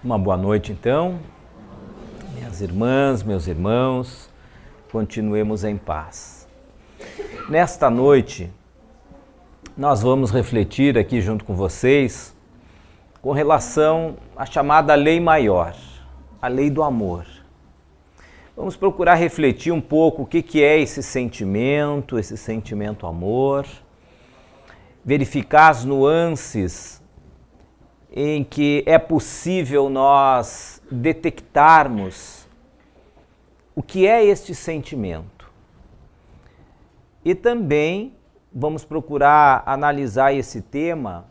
Uma boa noite, então, minhas irmãs, meus irmãos, continuemos em paz. Nesta noite, nós vamos refletir aqui junto com vocês com relação à chamada lei maior, a lei do amor. Vamos procurar refletir um pouco o que é esse sentimento amor, verificar as nuances em que é possível nós detectarmos o que é este sentimento. E também vamos procurar analisar esse tema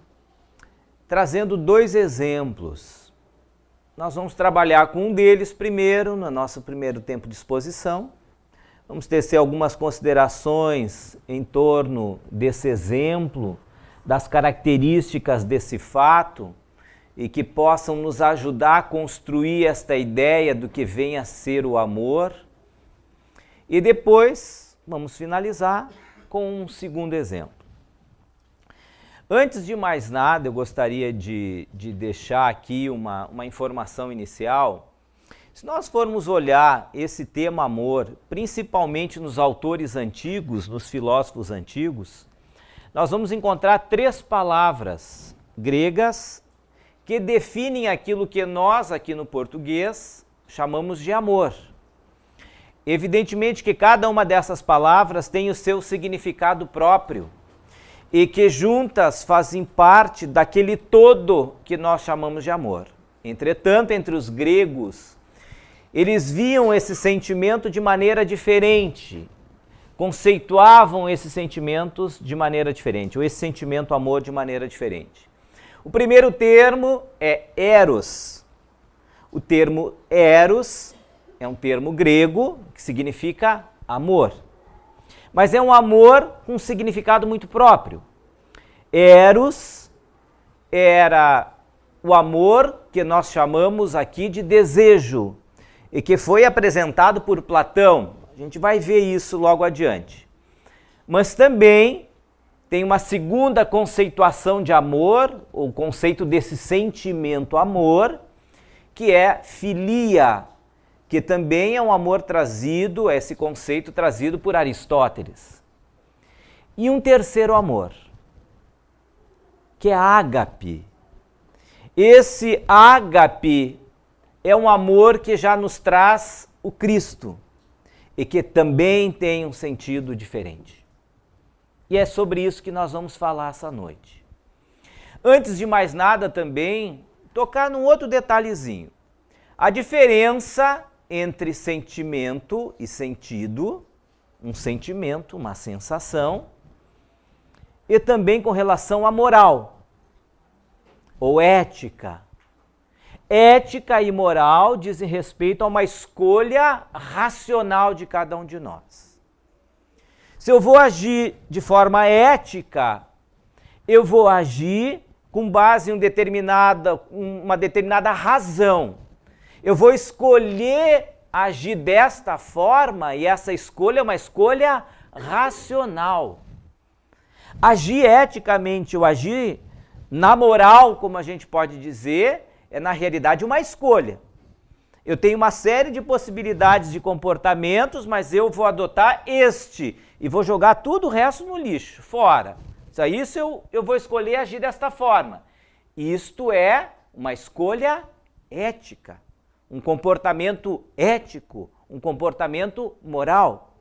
trazendo dois exemplos. Nós vamos trabalhar com um deles primeiro, no nosso primeiro tempo de exposição. Vamos tecer algumas considerações em torno desse exemplo, das características desse fato, e que possam nos ajudar a construir esta ideia do que vem a ser o amor. E depois vamos finalizar com um segundo exemplo. Antes de mais nada, eu gostaria de deixar aqui uma informação inicial. Se nós formos olhar esse tema amor, principalmente nos autores antigos, nos filósofos antigos, nós vamos encontrar três palavras gregas que definem aquilo que nós aqui no português chamamos de amor. Evidentemente que cada uma dessas palavras tem o seu significado próprio e que juntas fazem parte daquele todo que nós chamamos de amor. Entretanto, entre os gregos, eles viam esse sentimento de maneira diferente, conceituavam esses sentimentos de maneira diferente, ou esse sentimento amor de maneira diferente. O primeiro termo é eros. O termo eros é um termo grego que significa amor. Mas é um amor com um significado muito próprio. Eros era o amor que nós chamamos aqui de desejo e que foi apresentado por Platão. A gente vai ver isso logo adiante. Mas também tem uma segunda conceituação de amor, o conceito desse sentimento amor, que é filia, que também é um amor trazido, esse conceito trazido por Aristóteles. E um terceiro amor, que é ágape. Esse ágape é um amor que já nos traz o Cristo e que também tem um sentido diferente. E é sobre isso que nós vamos falar essa noite. Antes de mais nada também, tocar num outro detalhezinho. A diferença entre sentimento e sentido, um sentimento, uma sensação, e também com relação à moral, ou ética. Ética e moral dizem respeito a uma escolha racional de cada um de nós. Se eu vou agir de forma ética, eu vou agir com base em uma determinada razão. Eu vou escolher agir desta forma e essa escolha é uma escolha racional. Agir eticamente ou agir na moral, como a gente pode dizer, é na realidade uma escolha. Eu tenho uma série de possibilidades de comportamentos, mas eu vou adotar este e vou jogar tudo o resto no lixo, fora. Isso eu vou escolher agir desta forma. Isto é uma escolha ética, um comportamento ético, um comportamento moral.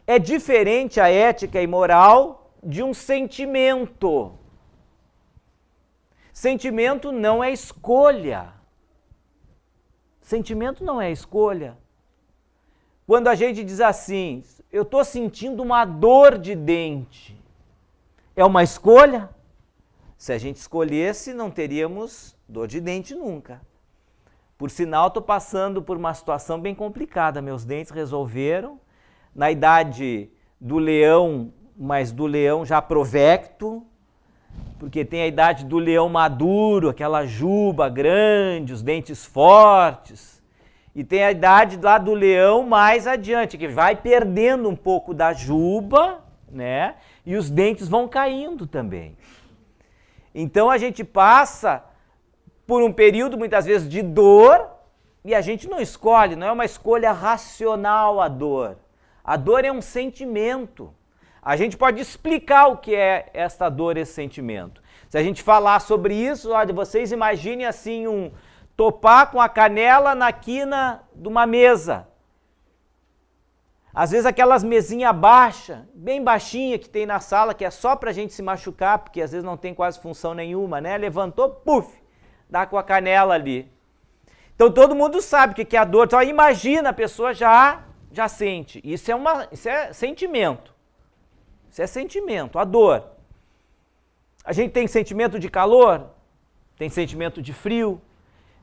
É diferente a ética e moral de um sentimento. Sentimento não é escolha. Sentimento não é escolha. Quando a gente diz assim, eu estou sentindo uma dor de dente, é uma escolha? Se a gente escolhesse, não teríamos dor de dente nunca. Por sinal, estou passando por uma situação bem complicada. Meus dentes resolveram, na idade do leão, mas do leão já provecto, porque tem a idade do leão maduro, aquela juba grande, os dentes fortes. E tem a idade lá do leão mais adiante, que vai perdendo um pouco da juba, né? E os dentes vão caindo também. Então a gente passa por um período, muitas vezes, de dor, e a gente não escolhe, não é uma escolha racional a dor. A dor é um sentimento. A gente pode explicar o que é esta dor, esse sentimento. Se a gente falar sobre isso, olha, vocês imaginem assim topar com a canela na quina de uma mesa. Às vezes aquelas mesinhas baixas, bem baixinha que tem na sala, que é só pra gente se machucar, porque às vezes não tem quase função nenhuma, né? Levantou, puf, dá com a canela ali. Então todo mundo sabe o que é a dor, só imagina, a pessoa já sente. Isso é sentimento. Isso é sentimento, a dor. A gente tem sentimento de calor, tem sentimento de frio,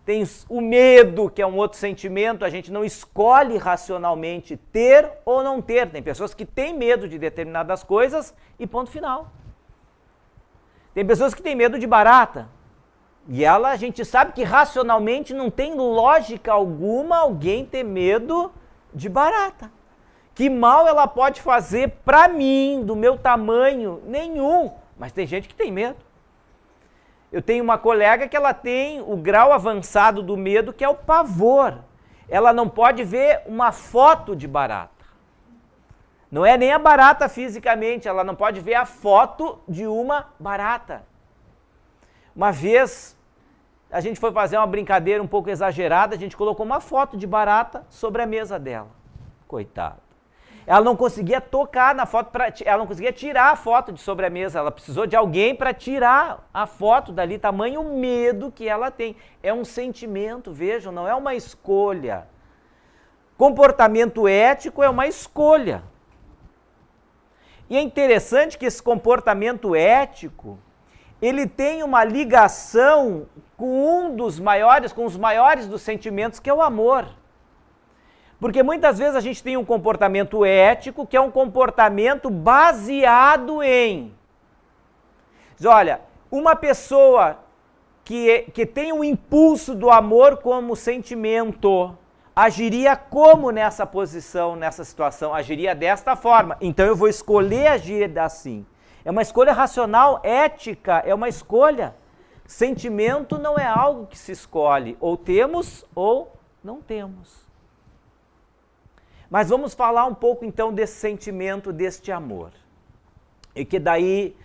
tem o medo, que é um outro sentimento, a gente não escolhe racionalmente ter ou não ter. Tem pessoas que têm medo de determinadas coisas e ponto final. Tem pessoas que têm medo de barata. E a gente sabe que racionalmente não tem lógica alguma alguém ter medo de barata. Que mal ela pode fazer para mim, do meu tamanho? Nenhum. Mas tem gente que tem medo. Eu tenho uma colega que ela tem o grau avançado do medo, que é o pavor. Ela não pode ver uma foto de barata. Não é nem a barata fisicamente, ela não pode ver a foto de uma barata. Uma vez, a gente foi fazer uma brincadeira um pouco exagerada, a gente colocou uma foto de barata sobre a mesa dela. Coitada. Ela não conseguia tocar na foto, ela não conseguia tirar a foto de sobre a mesa, ela precisou de alguém para tirar a foto dali, tamanho medo que ela tem. É um sentimento, vejam, não é uma escolha. Comportamento ético é uma escolha. E é interessante que esse comportamento ético, ele tem uma ligação com com os maiores dos sentimentos, que é o amor. Porque muitas vezes a gente tem um comportamento ético, que é um comportamento baseado em... Olha, uma pessoa que tem o impulso do amor como sentimento, agiria como nessa posição, nessa situação? Agiria desta forma. Então eu vou escolher agir assim. É uma escolha racional, ética, é uma escolha. Sentimento não é algo que se escolhe. Ou temos ou não temos. Mas vamos falar um pouco então desse sentimento, deste amor. E que daí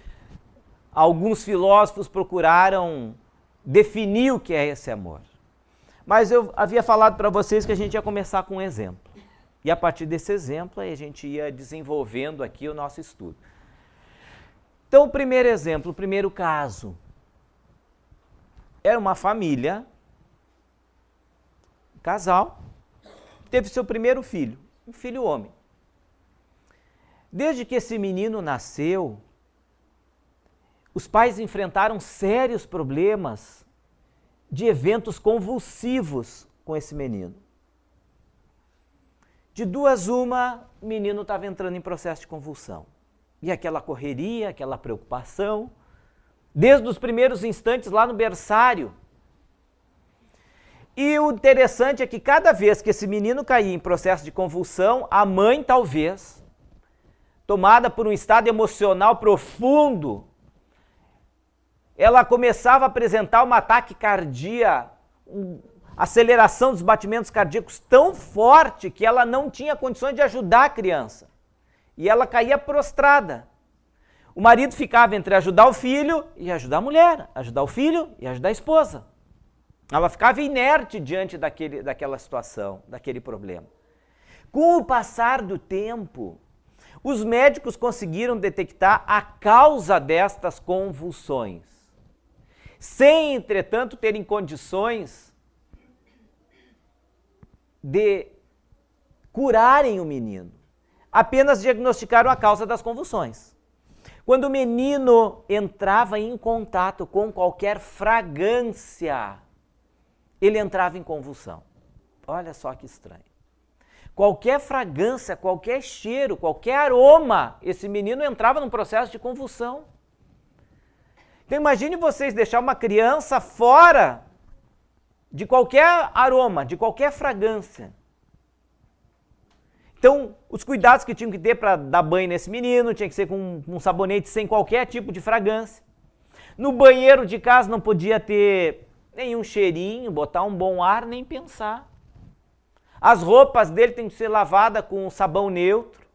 alguns filósofos procuraram definir o que é esse amor. Mas eu havia falado para vocês que a gente ia começar com um exemplo. E a partir desse exemplo a gente ia desenvolvendo aqui o nosso estudo. Então o primeiro exemplo, o primeiro caso. Era uma família, um casal, que teve seu primeiro filho. Um filho homem. Desde que esse menino nasceu, os pais enfrentaram sérios problemas de eventos convulsivos com esse menino. De duas uma, o menino estava entrando em processo de convulsão. E aquela correria, aquela preocupação, desde os primeiros instantes lá no berçário. E o interessante é que cada vez que esse menino caía em processo de convulsão, a mãe talvez, tomada por um estado emocional profundo, ela começava a apresentar uma taquicardia, aceleração dos batimentos cardíacos tão forte que ela não tinha condições de ajudar a criança. E ela caía prostrada. O marido ficava entre ajudar o filho e ajudar a mulher, ajudar o filho e ajudar a esposa. Ela ficava inerte diante daquela situação, daquele problema. Com o passar do tempo, os médicos conseguiram detectar a causa destas convulsões, sem, entretanto, terem condições de curarem o menino. Apenas diagnosticaram a causa das convulsões. Quando o menino entrava em contato com qualquer fragrância, ele entrava em convulsão. Olha só que estranho. Qualquer fragrância, qualquer cheiro, qualquer aroma, esse menino entrava num processo de convulsão. Então imagine vocês deixar uma criança fora de qualquer aroma, de qualquer fragrância. Então, os cuidados que tinham que ter para dar banho nesse menino, tinha que ser com um sabonete sem qualquer tipo de fragrância. No banheiro de casa não podia ter nenhum cheirinho, botar um bom ar, nem pensar. As roupas dele têm que ser lavadas com sabão neutro.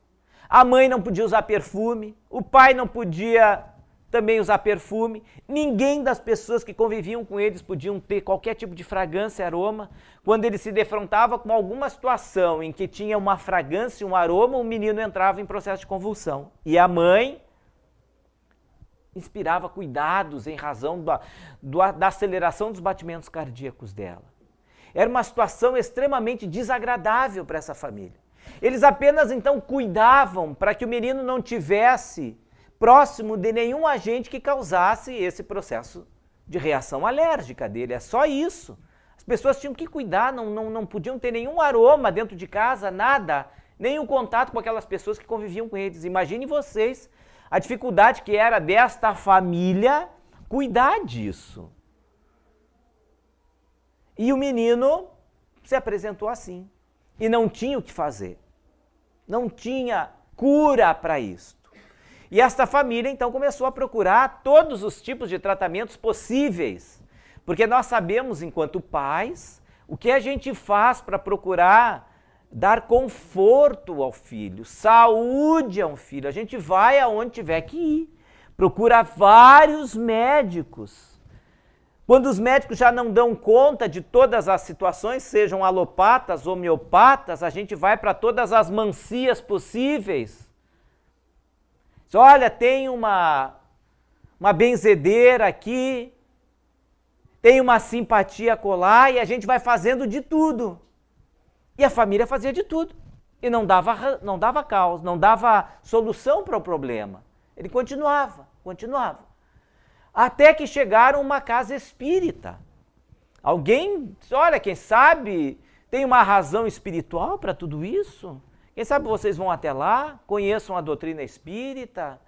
A mãe não podia usar perfume, o pai não podia também usar perfume. Ninguém das pessoas que conviviam com eles podiam ter qualquer tipo de fragrância, aroma. Quando ele se defrontava com alguma situação em que tinha uma fragrância, um aroma, o menino entrava em processo de convulsão. E a mãe inspirava cuidados em razão da aceleração dos batimentos cardíacos dela. Era uma situação extremamente desagradável para essa família. Eles apenas então cuidavam para que o menino não tivesse próximo de nenhum agente que causasse esse processo de reação alérgica dele. É só isso. As pessoas tinham que cuidar, não podiam ter nenhum aroma dentro de casa, nada, nenhum contato com aquelas pessoas que conviviam com eles. Imaginem vocês a dificuldade que era desta família cuidar disso. E o menino se apresentou assim. E não tinha o que fazer. Não tinha cura para isto. E esta família então começou a procurar todos os tipos de tratamentos possíveis. Porque nós sabemos, enquanto pais, o que a gente faz para procurar dar conforto ao filho, saúde a um filho. A gente vai aonde tiver que ir. Procura vários médicos. Quando os médicos já não dão conta de todas as situações, sejam alopatas, homeopatas, a gente vai para todas as mancias possíveis. Olha, tem uma benzedeira aqui, tem uma simpatia acolá, e a gente vai fazendo de tudo. E a família fazia de tudo. E não dava causa, não dava solução para o problema. Ele continuava. Até que chegaram a uma casa espírita. Alguém, olha, quem sabe tem uma razão espiritual para tudo isso? Quem sabe vocês vão até lá, conheçam a doutrina espírita,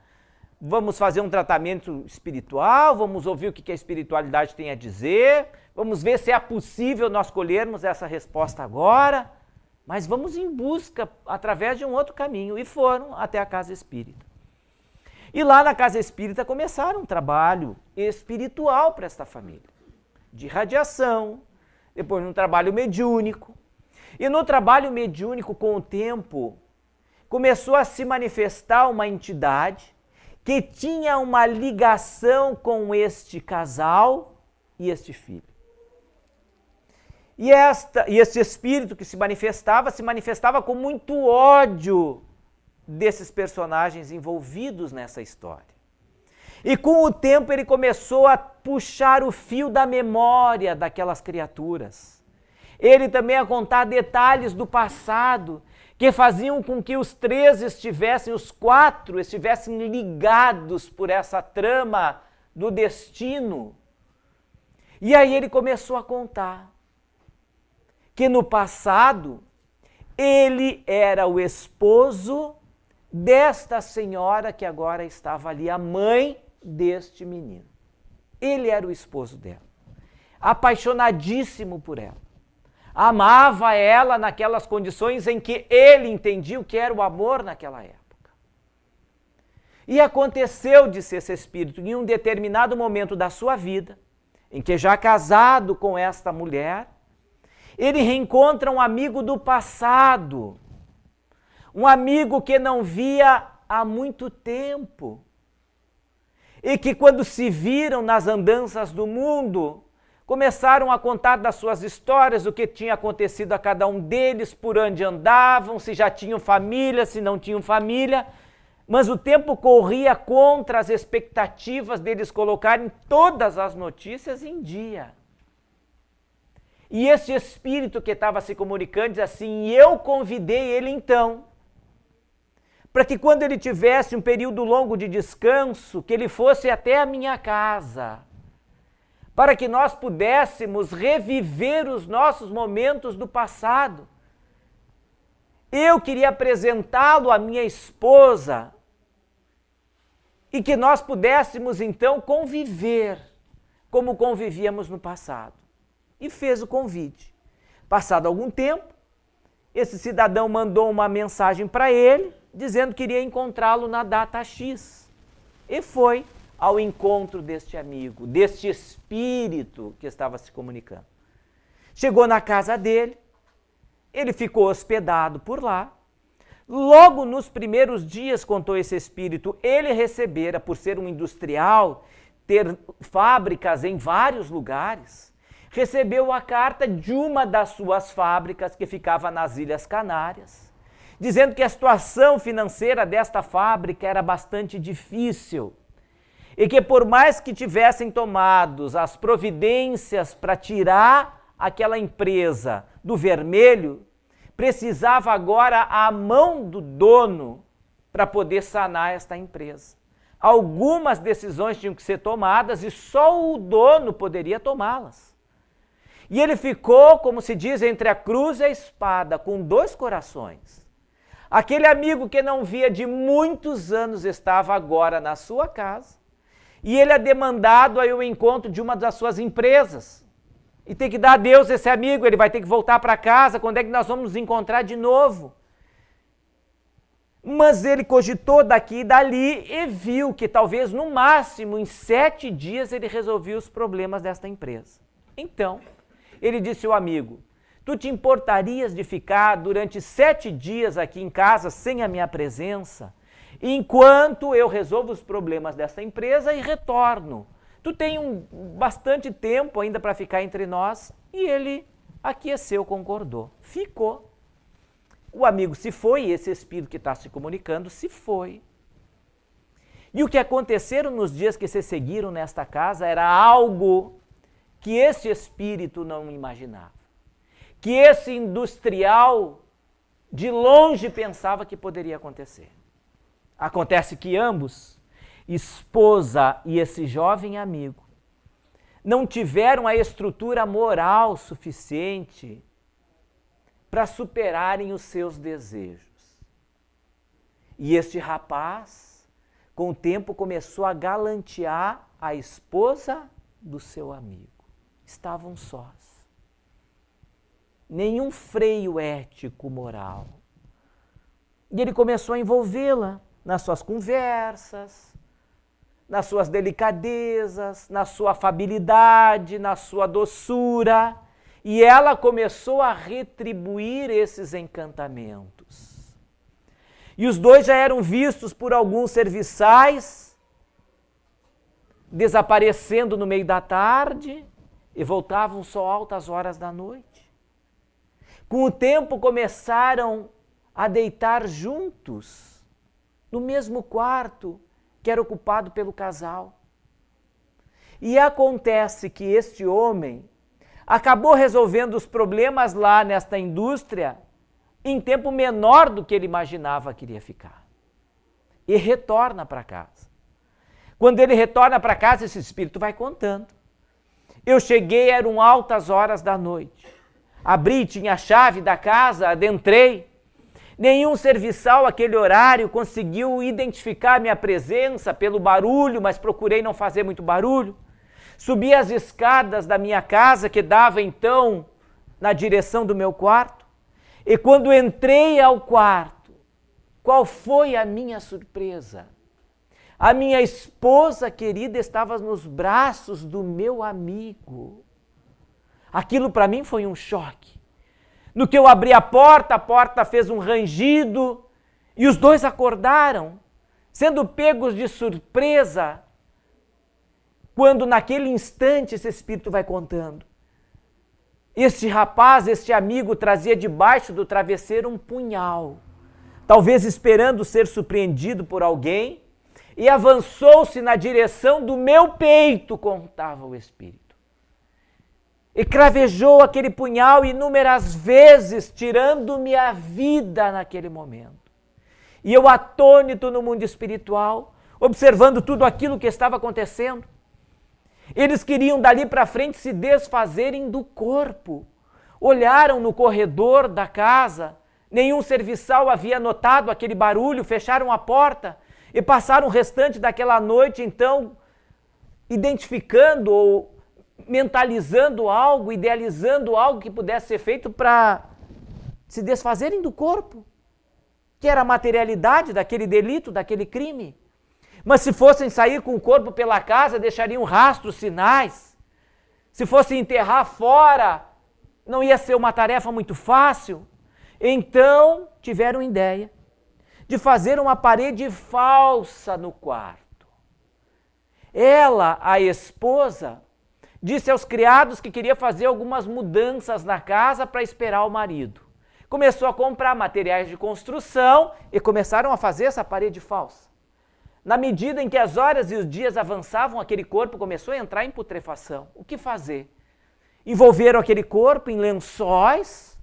vamos fazer um tratamento espiritual, vamos ouvir o que a espiritualidade tem a dizer, vamos ver se é possível nós colhermos essa resposta agora, mas vamos em busca através de um outro caminho. E foram até a casa espírita. E lá na casa espírita começaram um trabalho espiritual para esta família, de radiação, depois um trabalho mediúnico. E no trabalho mediúnico, com o tempo, começou a se manifestar uma entidade que tinha uma ligação com este casal e este filho. E este espírito que se manifestava com muito ódio desses personagens envolvidos nessa história. E com o tempo ele começou a puxar o fio da memória daquelas criaturas. Ele também a contar detalhes do passado que faziam com que os quatro estivessem ligados por essa trama do destino. E aí ele começou a contar que no passado ele era o esposo desta senhora que agora estava ali, a mãe deste menino. Ele era o esposo dela, apaixonadíssimo por ela. Amava ela naquelas condições em que ele entendia o que era o amor naquela época. E aconteceu, disse esse espírito, em um determinado momento da sua vida, em que já casado com esta mulher, ele reencontra um amigo do passado, um amigo que não via há muito tempo e que quando se viram nas andanças do mundo, começaram a contar das suas histórias, o que tinha acontecido a cada um deles, por onde andavam, se já tinham família, se não tinham família, mas o tempo corria contra as expectativas deles colocarem todas as notícias em dia. E esse espírito que estava se comunicando diz assim: eu convidei ele então, para que quando ele tivesse um período longo de descanso, que ele fosse até a minha casa, para que nós pudéssemos reviver os nossos momentos do passado. Eu queria apresentá-lo à minha esposa e que nós pudéssemos então conviver como convivíamos no passado. E fez o convite. Passado algum tempo, esse cidadão mandou uma mensagem para ele, dizendo que iria encontrá-lo na data X. E foi ao encontro deste amigo, deste espírito que estava se comunicando. Chegou na casa dele, ele ficou hospedado por lá. Logo nos primeiros dias, contou esse espírito, ele recebera, por ser um industrial, ter fábricas em vários lugares, recebeu a carta de uma das suas fábricas que ficava nas Ilhas Canárias, dizendo que a situação financeira desta fábrica era bastante difícil e que por mais que tivessem tomado as providências para tirar aquela empresa do vermelho, precisava agora a mão do dono para poder sanar esta empresa. Algumas decisões tinham que ser tomadas e só o dono poderia tomá-las. E ele ficou, como se diz, entre a cruz e a espada, com dois corações. Aquele amigo que não via de muitos anos estava agora na sua casa e ele é demandado aí o encontro de uma das suas empresas. E tem que dar adeus a esse amigo, ele vai ter que voltar para casa, quando é que nós vamos nos encontrar de novo? Mas ele cogitou daqui e dali e viu que talvez no máximo em 7 dias ele resolvia os problemas desta empresa. Então, ele disse ao amigo, tu te importarias de ficar durante 7 dias aqui em casa sem a minha presença, enquanto eu resolvo os problemas desta empresa e retorno? Tu tem bastante tempo ainda para ficar entre nós. E ele aqueceu, concordou. Ficou. O amigo se foi, esse espírito que está se comunicando se foi. E o que aconteceram nos dias que se seguiram nesta casa era algo que esse espírito não imaginava. Que esse industrial de longe pensava que poderia acontecer. Acontece que ambos, esposa e esse jovem amigo, não tiveram a estrutura moral suficiente para superarem os seus desejos. E este rapaz, com o tempo, começou a galantear a esposa do seu amigo. Estavam sós. Nenhum freio ético, moral. E ele começou a envolvê-la nas suas conversas, nas suas delicadezas, na sua afabilidade, na sua doçura, e ela começou a retribuir esses encantamentos. E os dois já eram vistos por alguns serviçais, desaparecendo no meio da tarde e voltavam só altas horas da noite. Com o tempo começaram a deitar juntos, no mesmo quarto, que era ocupado pelo casal. E acontece que este homem acabou resolvendo os problemas lá nesta indústria em tempo menor do que ele imaginava que iria ficar. E retorna para casa. Quando ele retorna para casa, esse espírito vai contando. Eu cheguei, eram altas horas da noite. Abri, tinha a chave da casa, adentrei. Nenhum serviçal àquele horário conseguiu identificar minha presença pelo barulho, mas procurei não fazer muito barulho. Subi as escadas da minha casa, que dava então na direção do meu quarto. E quando entrei ao quarto, qual foi a minha surpresa? A minha esposa querida estava nos braços do meu amigo. Aquilo para mim foi um choque. No que eu abri a porta fez um rangido e os dois acordaram, sendo pegos de surpresa, quando naquele instante esse espírito vai contando. Este rapaz, este amigo, trazia debaixo do travesseiro um punhal, talvez esperando ser surpreendido por alguém, e avançou-se na direção do meu peito, contava o espírito. E cravejou aquele punhal inúmeras vezes, tirando-me a vida naquele momento. E eu atônito no mundo espiritual, observando tudo aquilo que estava acontecendo. Eles queriam dali para frente se desfazerem do corpo. Olharam no corredor da casa, nenhum serviçal havia notado aquele barulho, fecharam a porta e passaram o restante daquela noite, então, identificando ou mentalizando algo, idealizando algo que pudesse ser feito para se desfazerem do corpo, que era a materialidade daquele delito, daquele crime. Mas se fossem sair com o corpo pela casa, deixariam rastros, sinais. Se fossem enterrar fora, não ia ser uma tarefa muito fácil. Então, tiveram ideia de fazer uma parede falsa no quarto. Ela, a esposa, disse aos criados que queria fazer algumas mudanças na casa para esperar o marido. Começou a comprar materiais de construção e começaram a fazer essa parede falsa. Na medida em que as horas e os dias avançavam, aquele corpo começou a entrar em putrefação. O que fazer? Envolveram aquele corpo em lençóis,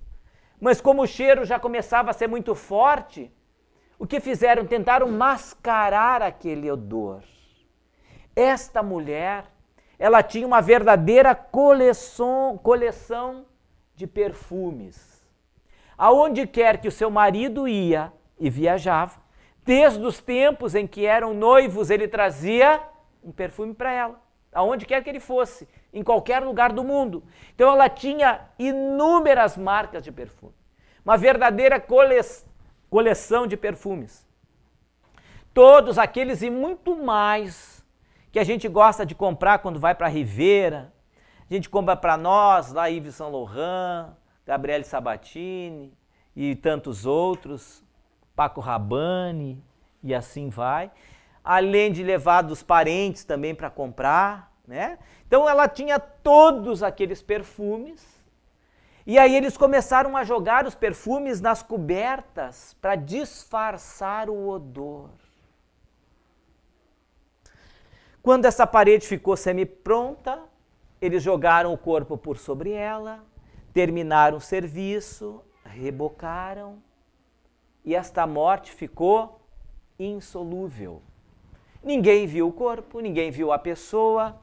mas como o cheiro já começava a ser muito forte, o que fizeram? Tentaram mascarar aquele odor. Esta mulher, ela tinha uma verdadeira coleção de perfumes. Aonde quer que o seu marido ia e viajava, desde os tempos em que eram noivos, ele trazia um perfume para ela. Aonde quer que ele fosse, em qualquer lugar do mundo. Então ela tinha inúmeras marcas de perfume. Uma verdadeira coleção de perfumes. Todos aqueles e muito mais que a gente gosta de comprar quando vai para a Ribeira. A gente compra para nós, lá Yves Saint Laurent, Gabriele Sabatini e tantos outros, Paco Rabanne e assim vai. Além de levar dos parentes também para comprar, né? Então ela tinha todos aqueles perfumes e aí eles começaram a jogar os perfumes nas cobertas para disfarçar o odor. Quando essa parede ficou semi-pronta, eles jogaram o corpo por sobre ela, terminaram o serviço, rebocaram e esta morte ficou insolúvel. Ninguém viu o corpo, ninguém viu a pessoa,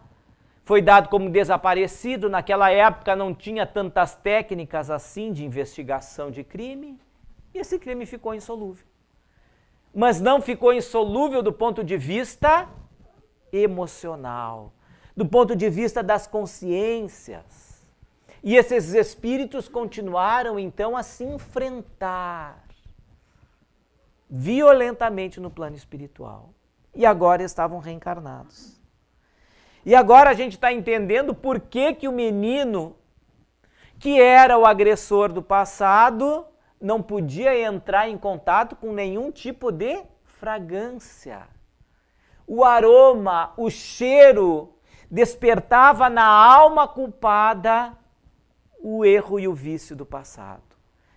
foi dado como desaparecido. Naquela época não tinha tantas técnicas assim de investigação de crime e esse crime ficou insolúvel. Mas não ficou insolúvel do ponto de vista emocional, do ponto de vista das consciências. E esses espíritos continuaram então a se enfrentar violentamente no plano espiritual. E agora estavam reencarnados. E agora a gente está entendendo por que o menino, que era o agressor do passado, não podia entrar em contato com nenhum tipo de fragrância. O aroma, o cheiro, despertava na alma culpada o erro e o vício do passado.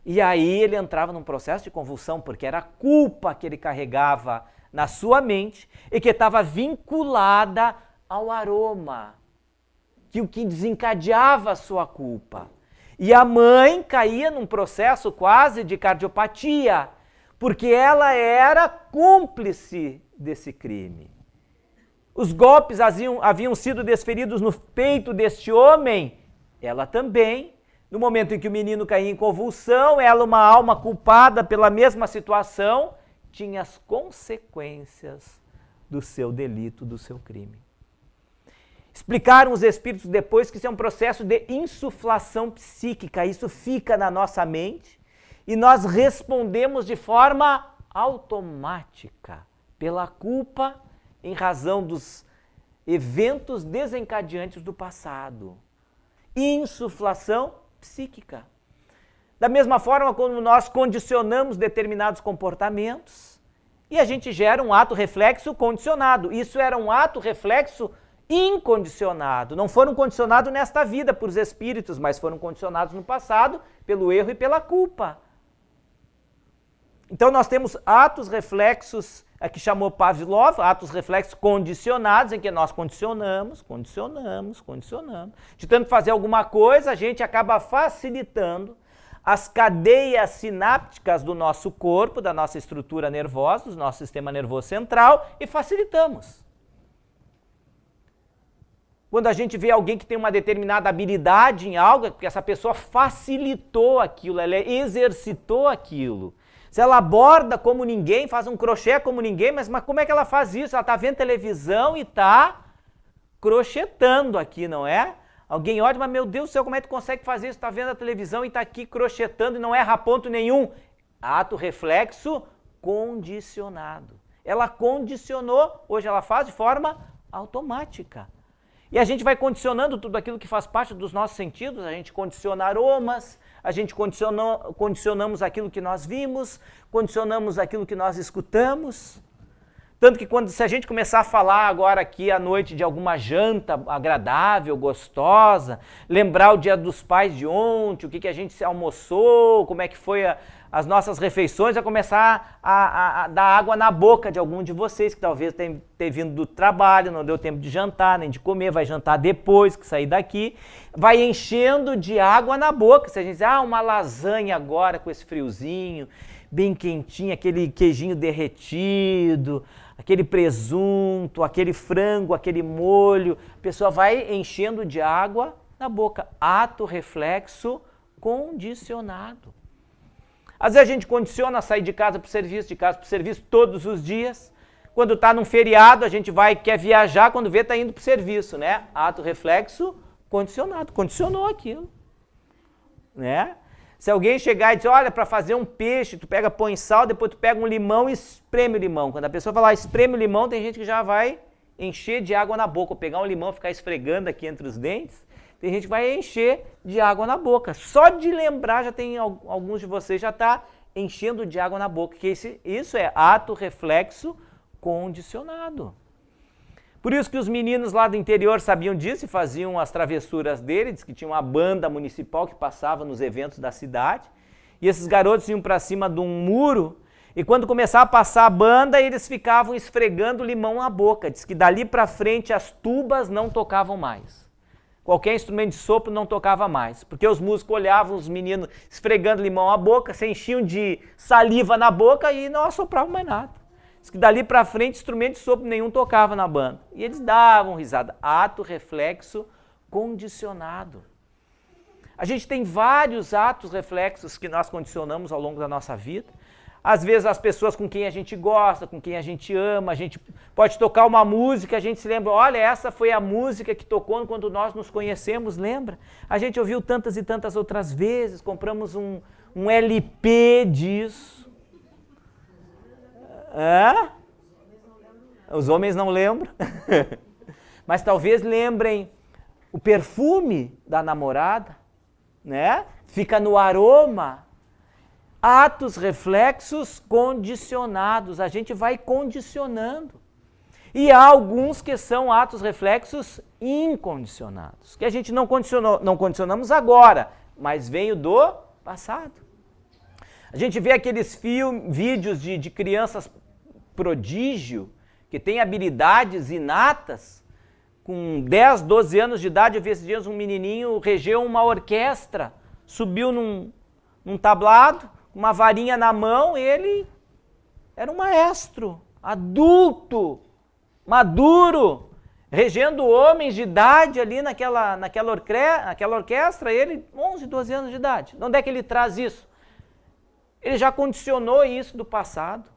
E aí ele entrava num processo de convulsão, porque era a culpa que ele carregava na sua mente e que estava vinculada ao aroma, que o que desencadeava a sua culpa. E a mãe caía num processo quase de cardiopatia, porque ela era cúmplice desse crime. Os golpes haviam sido desferidos no peito deste homem, ela também. No momento em que o menino caía em convulsão, ela, uma alma culpada pela mesma situação, tinha as consequências do seu delito, do seu crime. Explicaram os espíritos depois que isso é um processo de insuflação psíquica, isso fica na nossa mente e nós respondemos de forma automática pela culpa em razão dos eventos desencadeantes do passado. Insuflação psíquica. Da mesma forma como nós condicionamos determinados comportamentos e a gente gera um ato reflexo condicionado. Isso era um ato reflexo incondicionado. Não foram condicionados nesta vida por os espíritos, mas foram condicionados no passado pelo erro e pela culpa. Então nós temos atos reflexos, que chamou Pavlov, atos reflexos condicionados, em que nós condicionamos. De tanto fazer alguma coisa, a gente acaba facilitando as cadeias sinápticas do nosso corpo, da nossa estrutura nervosa, do nosso sistema nervoso central, e facilitamos. Quando a gente vê alguém que tem uma determinada habilidade em algo, é porque essa pessoa facilitou aquilo, ela exercitou aquilo. Se ela borda como ninguém, faz um crochê como ninguém, mas como é que ela faz isso? Ela está vendo televisão e está crochetando aqui, não é? Alguém olha, mas meu Deus do céu, como é que tu consegue fazer isso? Está vendo a televisão e está aqui crochetando e não erra ponto nenhum. Ato reflexo condicionado. ela condicionou, hoje ela faz de forma automática. E a gente vai condicionando tudo aquilo que faz parte dos nossos sentidos, a gente condiciona aromas, a gente condicionamos aquilo que nós vimos, condicionamos aquilo que nós escutamos. Tanto que se a gente começar a falar agora aqui à noite de alguma janta agradável, gostosa, lembrar o Dia dos Pais de ontem, o que a gente almoçou, como é que foi as nossas refeições, vai começar a dar água na boca de algum de vocês que talvez tenha vindo do trabalho, não deu tempo de jantar, nem de comer, vai jantar depois que sair daqui, vai enchendo de água na boca. Se a gente dizer, uma lasanha agora com esse friozinho, bem quentinho, aquele queijinho derretido, aquele presunto, aquele frango, aquele molho, a pessoa vai enchendo de água na boca. Ato reflexo condicionado. Às vezes a gente condiciona a sair de casa para o serviço, de casa para o serviço todos os dias. Quando está num feriado, a gente quer viajar, quando vê, está indo para o serviço, né? Ato reflexo condicionado, condicionou aquilo, né? Se alguém chegar e dizer, olha, para fazer um peixe, tu põe sal, depois tu pega um limão e espreme o limão. Quando a pessoa falar espreme o limão, tem gente que já vai encher de água na boca, ou pegar um limão e ficar esfregando aqui entre os dentes, tem gente que vai encher de água na boca. Só de lembrar, já tem alguns de vocês já está enchendo de água na boca, que isso é ato reflexo condicionado. Por isso que os meninos lá do interior sabiam disso e faziam as travessuras deles, que tinha uma banda municipal que passava nos eventos da cidade, e esses garotos iam para cima de um muro, e quando começava a passar a banda, eles ficavam esfregando limão na boca. Diz que dali para frente as tubas não tocavam mais. Qualquer instrumento de sopro não tocava mais, porque os músicos olhavam os meninos esfregando limão na boca, se enchiam de saliva na boca e não assopravam mais nada. Diz que dali para frente instrumento de sopro nenhum tocava na banda. E eles davam risada. Ato reflexo condicionado. A gente tem vários atos reflexos que nós condicionamos ao longo da nossa vida. Às vezes as pessoas com quem a gente gosta, com quem a gente ama, a gente pode tocar uma música, a gente se lembra, olha, essa foi a música que tocou quando nós nos conhecemos, lembra? A gente ouviu tantas e tantas outras vezes, compramos um LP disso. Os homens não lembram, mas talvez lembrem o perfume da namorada, né? Fica no aroma. Atos reflexos condicionados, a gente vai condicionando. E há alguns que são atos reflexos incondicionados, que a gente não condicionamos agora, mas veio do passado. A gente vê aqueles vídeos de crianças prodígio, que têm habilidades inatas, com 10, 12 anos de idade. Eu vi esses dias um menininho regeu uma orquestra, subiu num tablado, uma varinha na mão, ele era um maestro, adulto, maduro, regendo homens de idade ali naquela orquestra, ele 11, 12 anos de idade. De onde é que ele traz isso? Ele já condicionou isso do passado.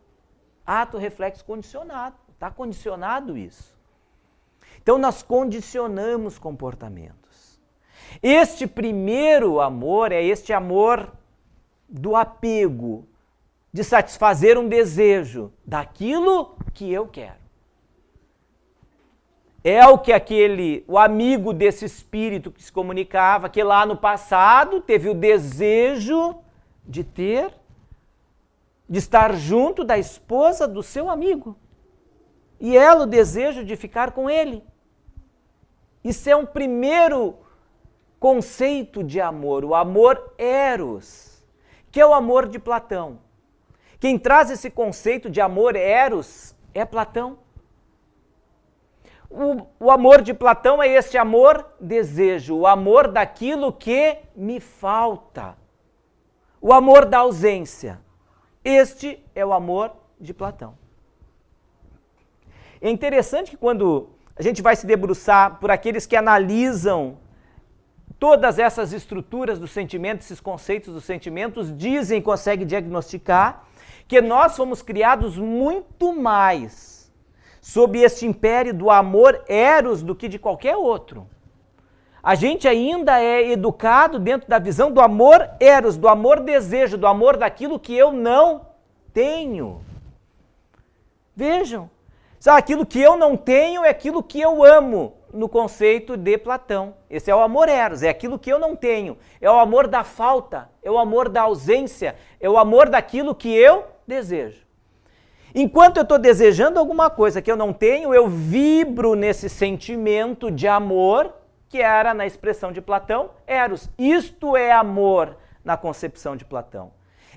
Ato, reflexo condicionado. Está condicionado isso. Então nós condicionamos comportamentos. Este primeiro amor é este amor do apego, de satisfazer um desejo daquilo que eu quero. É o que o amigo desse espírito que se comunicava, que lá no passado teve o desejo de estar junto da esposa do seu amigo. E ela o desejo de ficar com ele. Isso é um primeiro conceito de amor, o amor eros, que é o amor de Platão. Quem traz esse conceito de amor eros é Platão. O amor de Platão é este amor desejo, o amor daquilo que me falta, o amor da ausência. Este é o amor de Platão. É interessante que quando a gente vai se debruçar por aqueles que analisam todas essas estruturas do sentimento, esses conceitos dos sentimentos, dizem, conseguem diagnosticar que nós fomos criados muito mais sob este império do amor eros do que de qualquer outro. A gente ainda é educado dentro da visão do amor eros, do amor desejo, do amor daquilo que eu não tenho. Vejam, aquilo que eu não tenho é aquilo que eu amo, no conceito de Platão. Esse é o amor eros, é aquilo que eu não tenho, é o amor da falta, é o amor da ausência, é o amor daquilo que eu desejo. Enquanto eu estou desejando alguma coisa que eu não tenho, eu vibro nesse sentimento de amor, que era na expressão de Platão, eros. Isto é amor na concepção de Platão.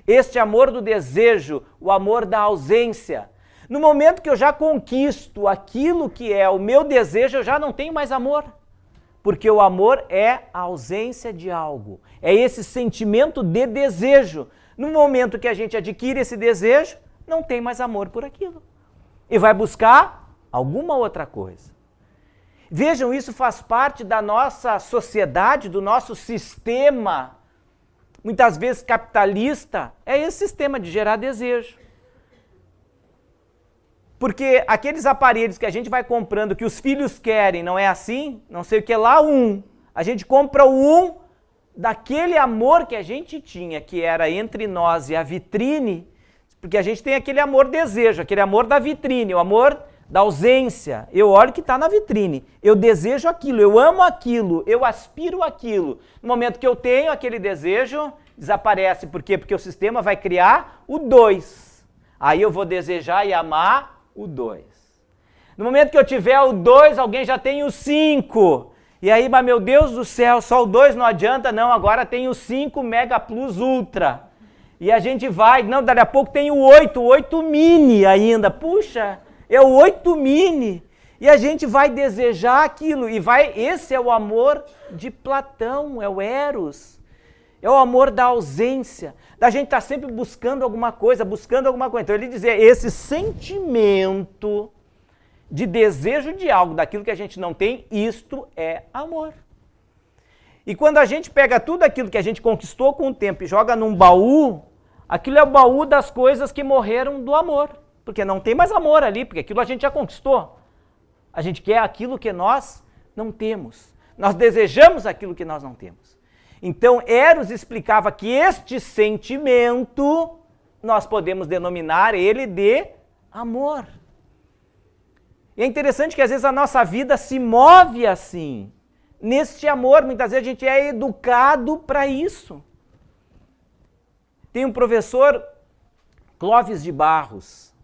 Este amor do desejo, o amor da ausência. No momento que eu já conquisto aquilo que é o meu desejo, eu já não tenho mais amor. Porque o amor é a ausência de algo. É esse sentimento de desejo. No momento que a gente adquire esse desejo, não tem mais amor por aquilo. E vai buscar alguma outra coisa. Vejam, isso faz parte da nossa sociedade, do nosso sistema, muitas vezes capitalista, é esse sistema de gerar desejo. Porque aqueles aparelhos que a gente vai comprando, que os filhos querem, não é assim? Não sei o que lá, a gente compra o daquele amor que a gente tinha, que era entre nós e a vitrine, porque a gente tem aquele amor desejo, aquele amor da vitrine, o amor da ausência. Eu olho que está na vitrine, eu desejo aquilo, eu amo aquilo, eu aspiro aquilo. No momento que eu tenho aquele desejo, desaparece. Por quê? Porque o sistema vai criar o 2. Aí eu vou desejar e amar o 2. No momento que eu tiver o 2, alguém já tem o 5. E aí, mas meu Deus do céu, só o 2 não adianta, não, agora tem o 5 Mega Plus Ultra. E a gente vai, não, daqui a pouco tem o 8 Mini ainda. Puxa, é o 8 Mini. E a gente vai desejar aquilo. E esse é o amor de Platão, é o eros. É o amor da ausência, da gente estar sempre buscando alguma coisa. Então ele dizia, esse sentimento de desejo de algo, daquilo que a gente não tem, isto é amor. E quando a gente pega tudo aquilo que a gente conquistou com o tempo e joga num baú, aquilo é o baú das coisas que morreram do amor. Porque não tem mais amor ali, porque aquilo a gente já conquistou. A gente quer aquilo que nós não temos. Nós desejamos aquilo que nós não temos. Então, Eros explicava que este sentimento, nós podemos denominar ele de amor. E é interessante que às vezes a nossa vida se move assim, neste amor. Muitas vezes a gente é educado para isso. Tem um professor, Clóvis de Barros,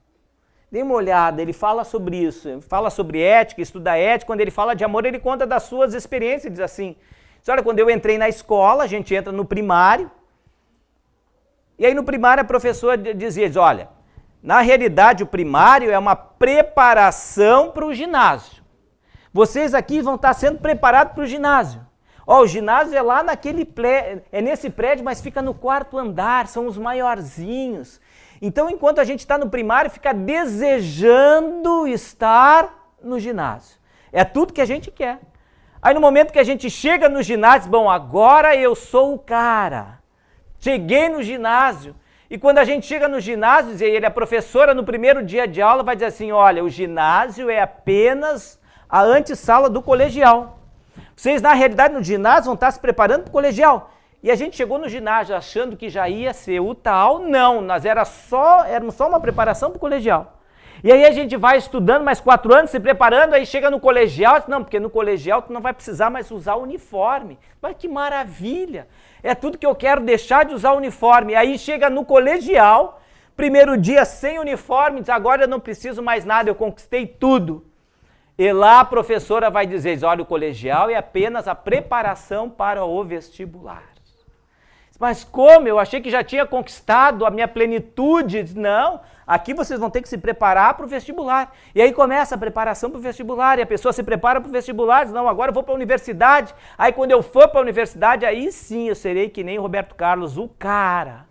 dê uma olhada, ele fala sobre isso, ele fala sobre ética, estuda ética. Quando ele fala de amor, ele conta das suas experiências, ele diz assim, olha, quando eu entrei na escola, a gente entra no primário, e aí no primário a professora diz, olha, na realidade o primário é uma preparação para o ginásio. Vocês aqui vão estar sendo preparados para o ginásio. O ginásio é lá naquele prédio, é nesse prédio, mas fica no 4º andar, são os maiorzinhos. Então, enquanto a gente está no primário, fica desejando estar no ginásio. É tudo que a gente quer. Aí no momento que a gente chega no ginásio, bom, agora eu sou o cara. Cheguei no ginásio. E quando a gente chega no ginásio, e a professora no primeiro dia de aula vai dizer assim, olha, o ginásio é apenas a antessala do colegial. Vocês, na realidade, no ginásio vão estar se preparando para o colegial. E a gente chegou no ginásio achando que já ia ser o tal, não, nós éramos só uma preparação para o colegial. E aí a gente vai estudando mais 4 anos, se preparando, aí chega no colegial, não, porque no colegial tu não vai precisar mais usar o uniforme. Mas que maravilha! É tudo que eu quero, deixar de usar o uniforme. Aí chega no colegial, primeiro dia sem uniforme, diz, agora eu não preciso mais nada, eu conquistei tudo. E lá a professora vai dizer, olha, o colegial é apenas a preparação para o vestibular. Mas como? Eu achei que já tinha conquistado a minha plenitude. Não, aqui vocês vão ter que se preparar para o vestibular. E aí começa a preparação para o vestibular, e a pessoa se prepara para o vestibular, diz, não, agora eu vou para a universidade. Aí quando eu for para a universidade, aí sim eu serei que nem o Roberto Carlos, o cara.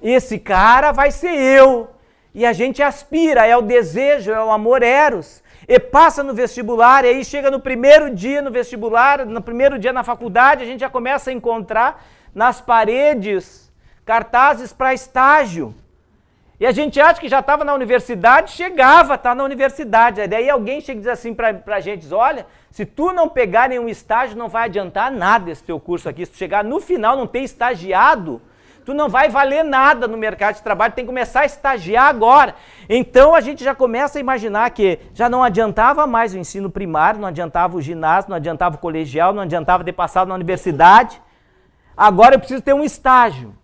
Esse cara vai ser eu. E a gente aspira, é o desejo, é o amor eros. E passa no vestibular, e aí chega no primeiro dia no vestibular, no primeiro dia na faculdade, a gente já começa a encontrar nas paredes cartazes para estágio. E a gente acha que já estava na universidade, chegava a estar na universidade. Aí daí alguém chega e diz assim para a gente, diz, olha, se tu não pegar nenhum estágio, não vai adiantar nada esse teu curso aqui. Se tu chegar no final não ter estagiado, Tu não vai valer nada no mercado de trabalho, tem que começar a estagiar agora. Então a gente já começa a imaginar que já não adiantava mais o ensino primário, não adiantava o ginásio, não adiantava o colegial, não adiantava ter passado na universidade. Agora eu preciso ter um estágio.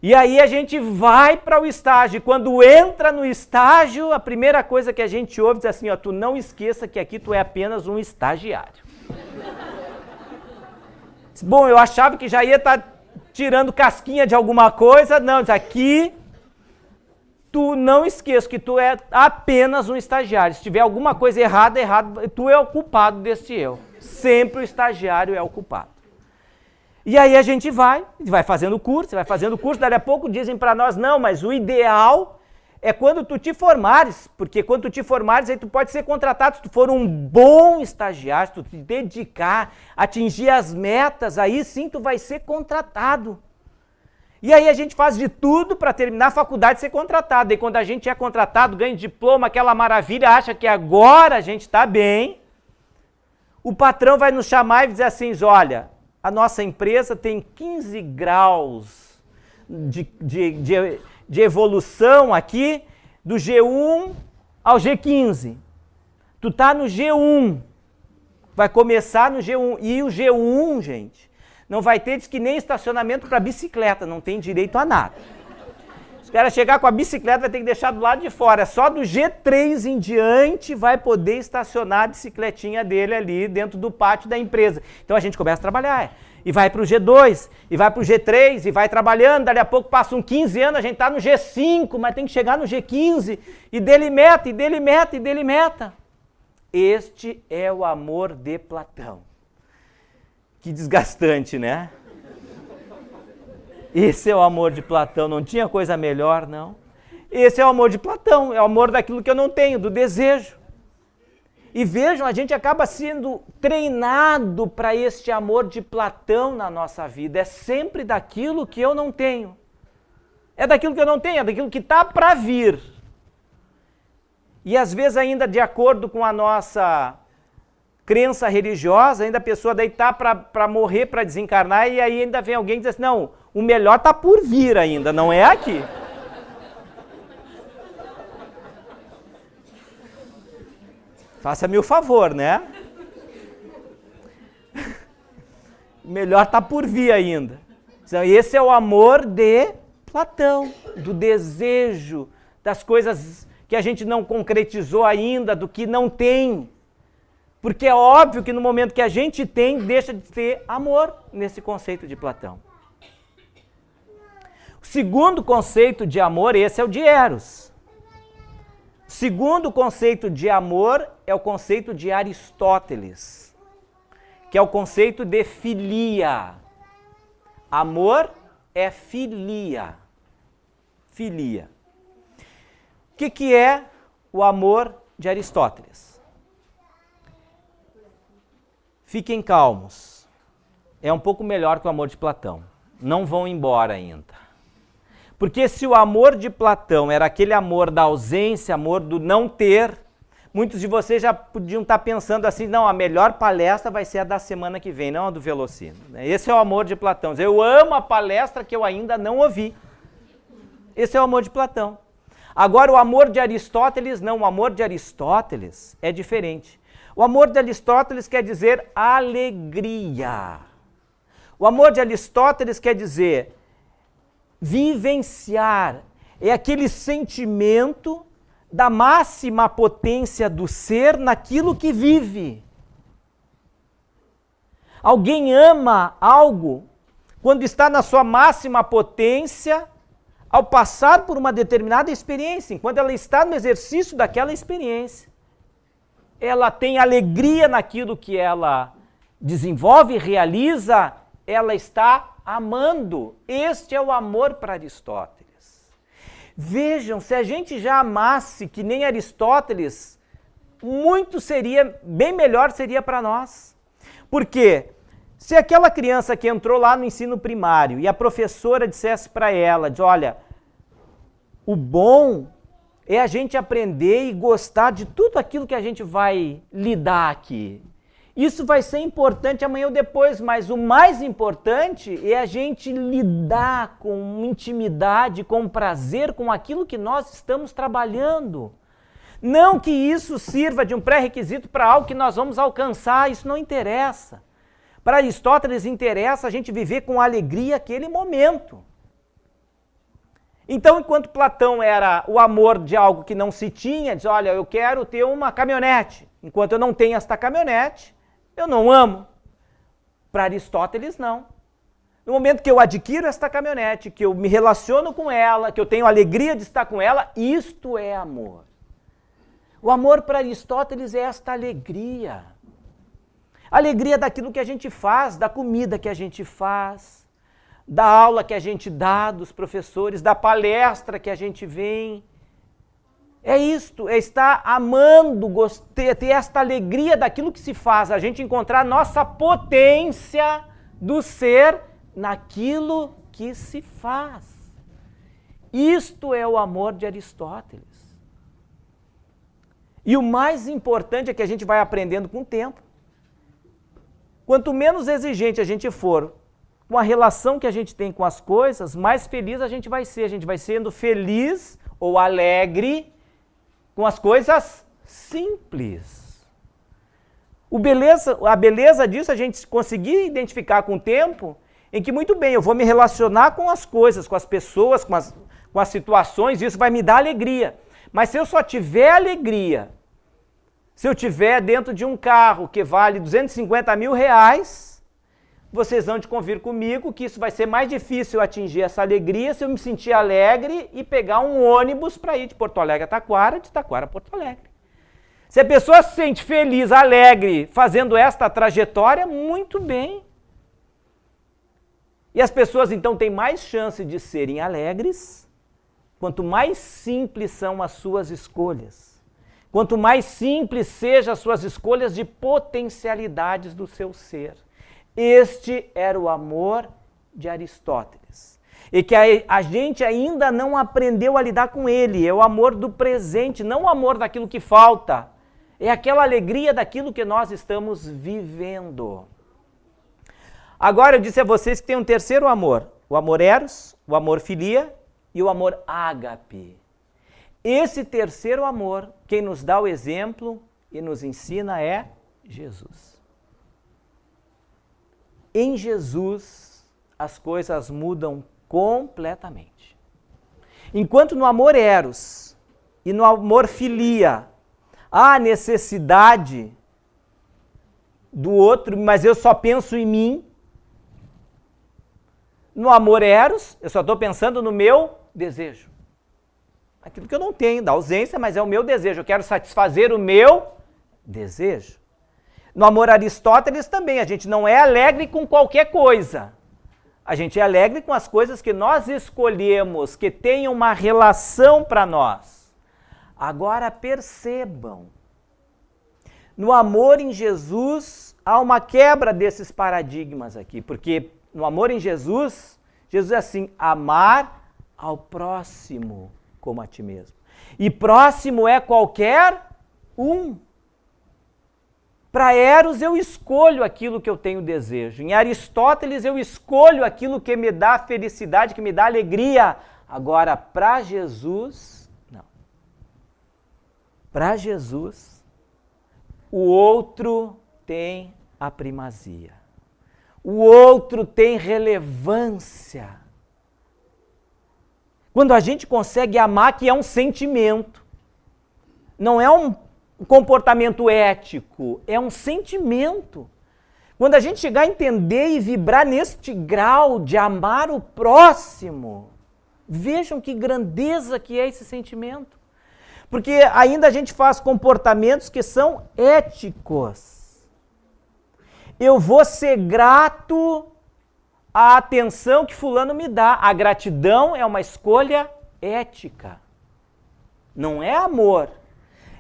E aí a gente vai para o estágio. E quando entra no estágio, a primeira coisa que a gente ouve diz assim, ó, tu não esqueça que aqui tu é apenas um estagiário. Bom, eu achava que já ia estar tirando casquinha de alguma coisa. Não, diz aqui, tu não esqueça que tu é apenas um estagiário. Se tiver alguma coisa errada, tu é o culpado desse erro. Sempre o estagiário é o culpado. E aí a gente vai fazendo curso, daqui a pouco dizem para nós, não, mas o ideal é quando tu te formares, porque quando tu te formares aí tu pode ser contratado, se tu for um bom estagiário, se tu te dedicar, atingir as metas, aí sim tu vai ser contratado. E aí a gente faz de tudo para terminar a faculdade e ser contratado, e quando a gente é contratado, ganha diploma, aquela maravilha, acha que agora a gente está bem, o patrão vai nos chamar e dizer assim, olha, a nossa empresa tem 15 graus de evolução aqui, do G1 ao G15. Tu tá no G1, vai começar no G1. E o G1, gente, não vai ter, diz que nem estacionamento para bicicleta, não tem direito a nada. Se o cara chegar com a bicicleta, vai ter que deixar do lado de fora. Só do G3 em diante vai poder estacionar a bicicletinha dele ali dentro do pátio da empresa. Então a gente começa a trabalhar. E vai para o G2, e vai para o G3, e vai trabalhando, dali a pouco passam 15 anos, a gente está no G5, mas tem que chegar no G15, e dele meta, e dele meta, e dele meta. Este é o amor de Platão. Que desgastante, né? Esse é o amor de Platão, não tinha coisa melhor, não. Esse é o amor de Platão, é o amor daquilo que eu não tenho, do desejo. E vejam, a gente acaba sendo treinado para este amor de Platão na nossa vida. É sempre daquilo que eu não tenho. É daquilo que eu não tenho, é daquilo que está para vir. E às vezes ainda de acordo com a nossa crença religiosa, ainda a pessoa daí está para morrer, para desencarnar, e aí ainda vem alguém e diz assim, não, o melhor está por vir ainda, não é aqui. Faça-me o favor, né? Melhor tá por vir ainda. Então, esse é o amor de Platão, do desejo, das coisas que a gente não concretizou ainda, do que não tem. Porque é óbvio que no momento que a gente tem, deixa de ter amor nesse conceito de Platão. O segundo conceito de amor, esse é o de Eros. O segundo conceito de amor é o conceito de Aristóteles, que é o conceito de filia. Amor é filia. Filia. O que é o amor de Aristóteles? Fiquem calmos. É um pouco melhor que o amor de Platão. Não vão embora ainda. Porque se o amor de Platão era aquele amor da ausência, amor do não ter, muitos de vocês já podiam estar pensando assim, não, a melhor palestra vai ser a da semana que vem, não a do Velocino. Esse é o amor de Platão. Eu amo a palestra que eu ainda não ouvi. Esse é o amor de Platão. Agora o amor de Aristóteles, não, o amor de Aristóteles é diferente. O amor de Aristóteles quer dizer alegria. O amor de Aristóteles quer dizer vivenciar, é aquele sentimento da máxima potência do ser naquilo que vive. Alguém ama algo quando está na sua máxima potência ao passar por uma determinada experiência, enquanto ela está no exercício daquela experiência. Ela tem alegria naquilo que ela desenvolve, realiza, ela está amando. Este é o amor para Aristóteles. Vejam, se a gente já amasse que nem Aristóteles, muito seria, bem melhor seria para nós. Por quê? Se aquela criança que entrou lá no ensino primário e a professora dissesse para ela, diz, olha, o bom é a gente aprender e gostar de tudo aquilo que a gente vai lidar aqui. Isso vai ser importante amanhã ou depois, mas o mais importante é a gente lidar com intimidade, com prazer, com aquilo que nós estamos trabalhando. Não que isso sirva de um pré-requisito para algo que nós vamos alcançar, isso não interessa. Para Aristóteles interessa a gente viver com alegria aquele momento. Então, enquanto Platão era o amor de algo que não se tinha, diz, olha, eu quero ter uma caminhonete. Enquanto eu não tenho esta caminhonete, eu não amo. Para Aristóteles, não. No momento que eu adquiro esta caminhonete, que eu me relaciono com ela, que eu tenho alegria de estar com ela, isto é amor. O amor para Aristóteles é esta alegria. Alegria daquilo que a gente faz, da comida que a gente faz, da aula que a gente dá, dos professores, da palestra que a gente vem. É isto, é estar amando, ter esta alegria daquilo que se faz, a gente encontrar nossa potência do ser naquilo que se faz. Isto é o amor de Aristóteles. E o mais importante é que a gente vai aprendendo com o tempo. Quanto menos exigente a gente for com a relação que a gente tem com as coisas, mais feliz a gente vai ser. A gente vai sendo feliz ou alegre com as coisas simples. A beleza disso a gente conseguir identificar com o tempo em que, muito bem, eu vou me relacionar com as coisas, com as pessoas, com as situações, e isso vai me dar alegria. Mas se eu só tiver alegria, se eu tiver dentro de um carro que vale 250 mil reais, vocês vão de convir comigo que isso vai ser mais difícil atingir essa alegria se eu me sentir alegre e pegar um ônibus para ir de Porto Alegre a Taquara, de Taquara a Porto Alegre. Se a pessoa se sente feliz, alegre, fazendo esta trajetória, muito bem. E as pessoas então têm mais chance de serem alegres quanto mais simples são as suas escolhas. Quanto mais simples sejam as suas escolhas de potencialidades do seu ser. Este era o amor de Aristóteles. E que a gente ainda não aprendeu a lidar com ele. É o amor do presente, não o amor daquilo que falta. É aquela alegria daquilo que nós estamos vivendo. Agora eu disse a vocês que tem um terceiro amor. O amor eros, o amor filia e o amor ágape. Esse terceiro amor, quem nos dá o exemplo e nos ensina é Jesus. Em Jesus, as coisas mudam completamente. Enquanto no amor eros e no amor filia, há necessidade do outro, mas eu só penso em mim. No amor eros, eu só estou pensando no meu desejo. Aquilo que eu não tenho, da ausência, mas é o meu desejo. Eu quero satisfazer o meu desejo. No amor Aristóteles também, a gente não é alegre com qualquer coisa. A gente é alegre com as coisas que nós escolhemos, que tenham uma relação para nós. Agora percebam, no amor em Jesus há uma quebra desses paradigmas aqui, porque no amor em Jesus, Jesus é assim, amar ao próximo como a ti mesmo. E próximo é qualquer um. Para Eros eu escolho aquilo que eu tenho desejo. Em Aristóteles eu escolho aquilo que me dá felicidade, que me dá alegria. Agora, para Jesus, não. Para Jesus, o outro tem a primazia. O outro tem relevância. Quando a gente consegue amar, que é um sentimento, não é um comportamento ético, é um sentimento. Quando a gente chegar a entender e vibrar neste grau de amar o próximo, vejam que grandeza que é esse sentimento. Porque ainda a gente faz comportamentos que são éticos. Eu vou ser grato à atenção que fulano me dá. A gratidão é uma escolha ética. Não é amor.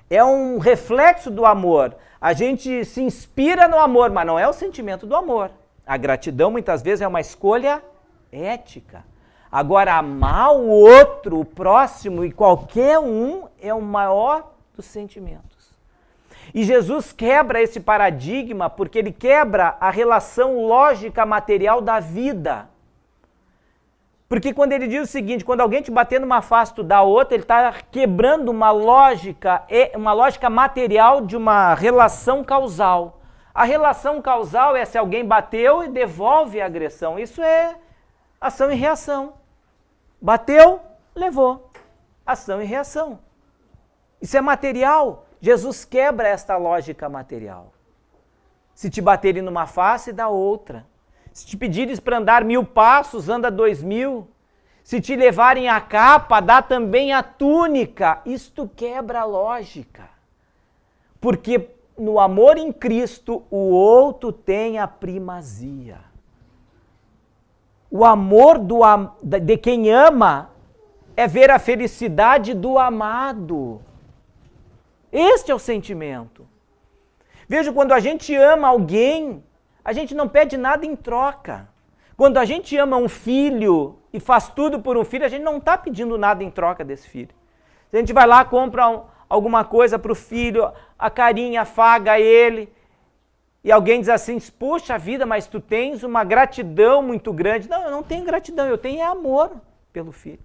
É um reflexo do amor. A gente se inspira no amor, mas não é o sentimento do amor. A gratidão muitas vezes é uma escolha ética. Agora, amar o outro, o próximo e qualquer um é o maior dos sentimentos. E Jesus quebra esse paradigma porque ele quebra a relação lógica material da vida. Porque quando ele diz o seguinte, quando alguém te bater numa face, tu dá outra, ele está quebrando uma lógica material de uma relação causal. A relação causal é se alguém bateu e devolve a agressão. Isso é ação e reação. Bateu, levou. Ação e reação. Isso é material. Jesus quebra esta lógica material. Se te baterem numa face, dá outra. Se te pedires para andar 1000 passos, anda 2000. Se te levarem a capa, dá também a túnica. Isto quebra a lógica. Porque no amor em Cristo, o outro tem a primazia. O amor de quem ama é ver a felicidade do amado. Este é o sentimento. Veja, quando a gente ama alguém, a gente não pede nada em troca. Quando a gente ama um filho e faz tudo por um filho, a gente não está pedindo nada em troca desse filho. Se a gente vai lá, compra alguma coisa para o filho, a carinha, afaga ele, e alguém diz assim, puxa vida, mas tu tens uma gratidão muito grande. Não, eu não tenho gratidão, eu tenho amor pelo filho.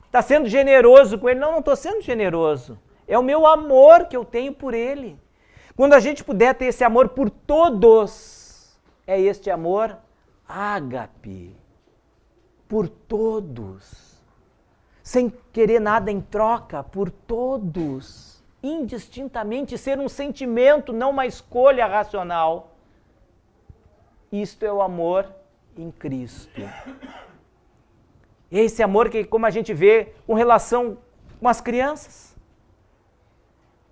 Está sendo generoso com ele? Não, não estou sendo generoso. É o meu amor que eu tenho por ele. Quando a gente puder ter esse amor por todos, é este amor ágape, por todos, sem querer nada em troca, por todos, indistintamente, ser um sentimento, não uma escolha racional. Isto é o amor em Cristo. Esse amor que, como a gente vê, com relação com as crianças.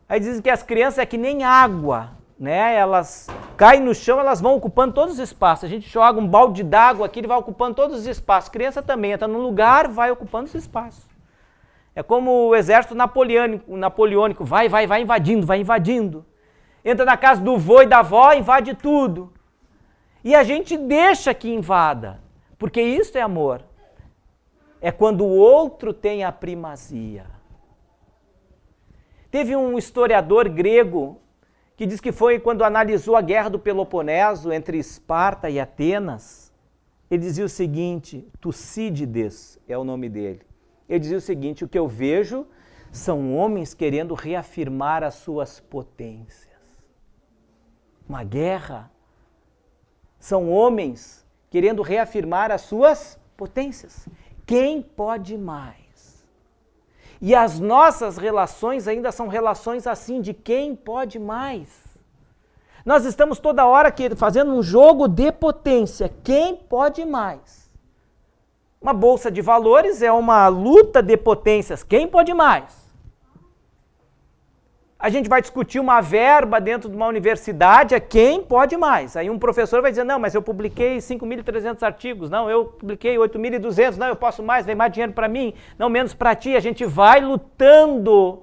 Aí dizem que as crianças é que nem água, né? Elas caem no chão, elas vão ocupando todos os espaços. A gente joga um balde d'água aqui, ele vai ocupando todos os espaços. Criança também entra num lugar, vai ocupando os espaços. É como o exército napoleônico, vai invadindo. Entra na casa do vô e da avó, invade tudo. E a gente deixa que invada, porque isso é amor. É quando o outro tem a primazia. Teve um historiador grego que diz que foi quando analisou a guerra do Peloponeso entre Esparta e Atenas. Ele dizia o seguinte, Tucídides é o nome dele. Ele dizia o seguinte, o que eu vejo são homens querendo reafirmar as suas potências. Uma guerra. São homens querendo reafirmar as suas potências. Quem pode mais? E as nossas relações ainda são relações assim, de quem pode mais. Nós estamos toda hora fazendo um jogo de potência. Quem pode mais? Uma bolsa de valores é uma luta de potências. Quem pode mais? A gente vai discutir uma verba dentro de uma universidade, é quem pode mais. Aí um professor vai dizer, não, mas eu publiquei 5.300 artigos, não, eu publiquei 8.200, não, eu posso mais, vem mais dinheiro para mim, não, menos para ti. A gente vai lutando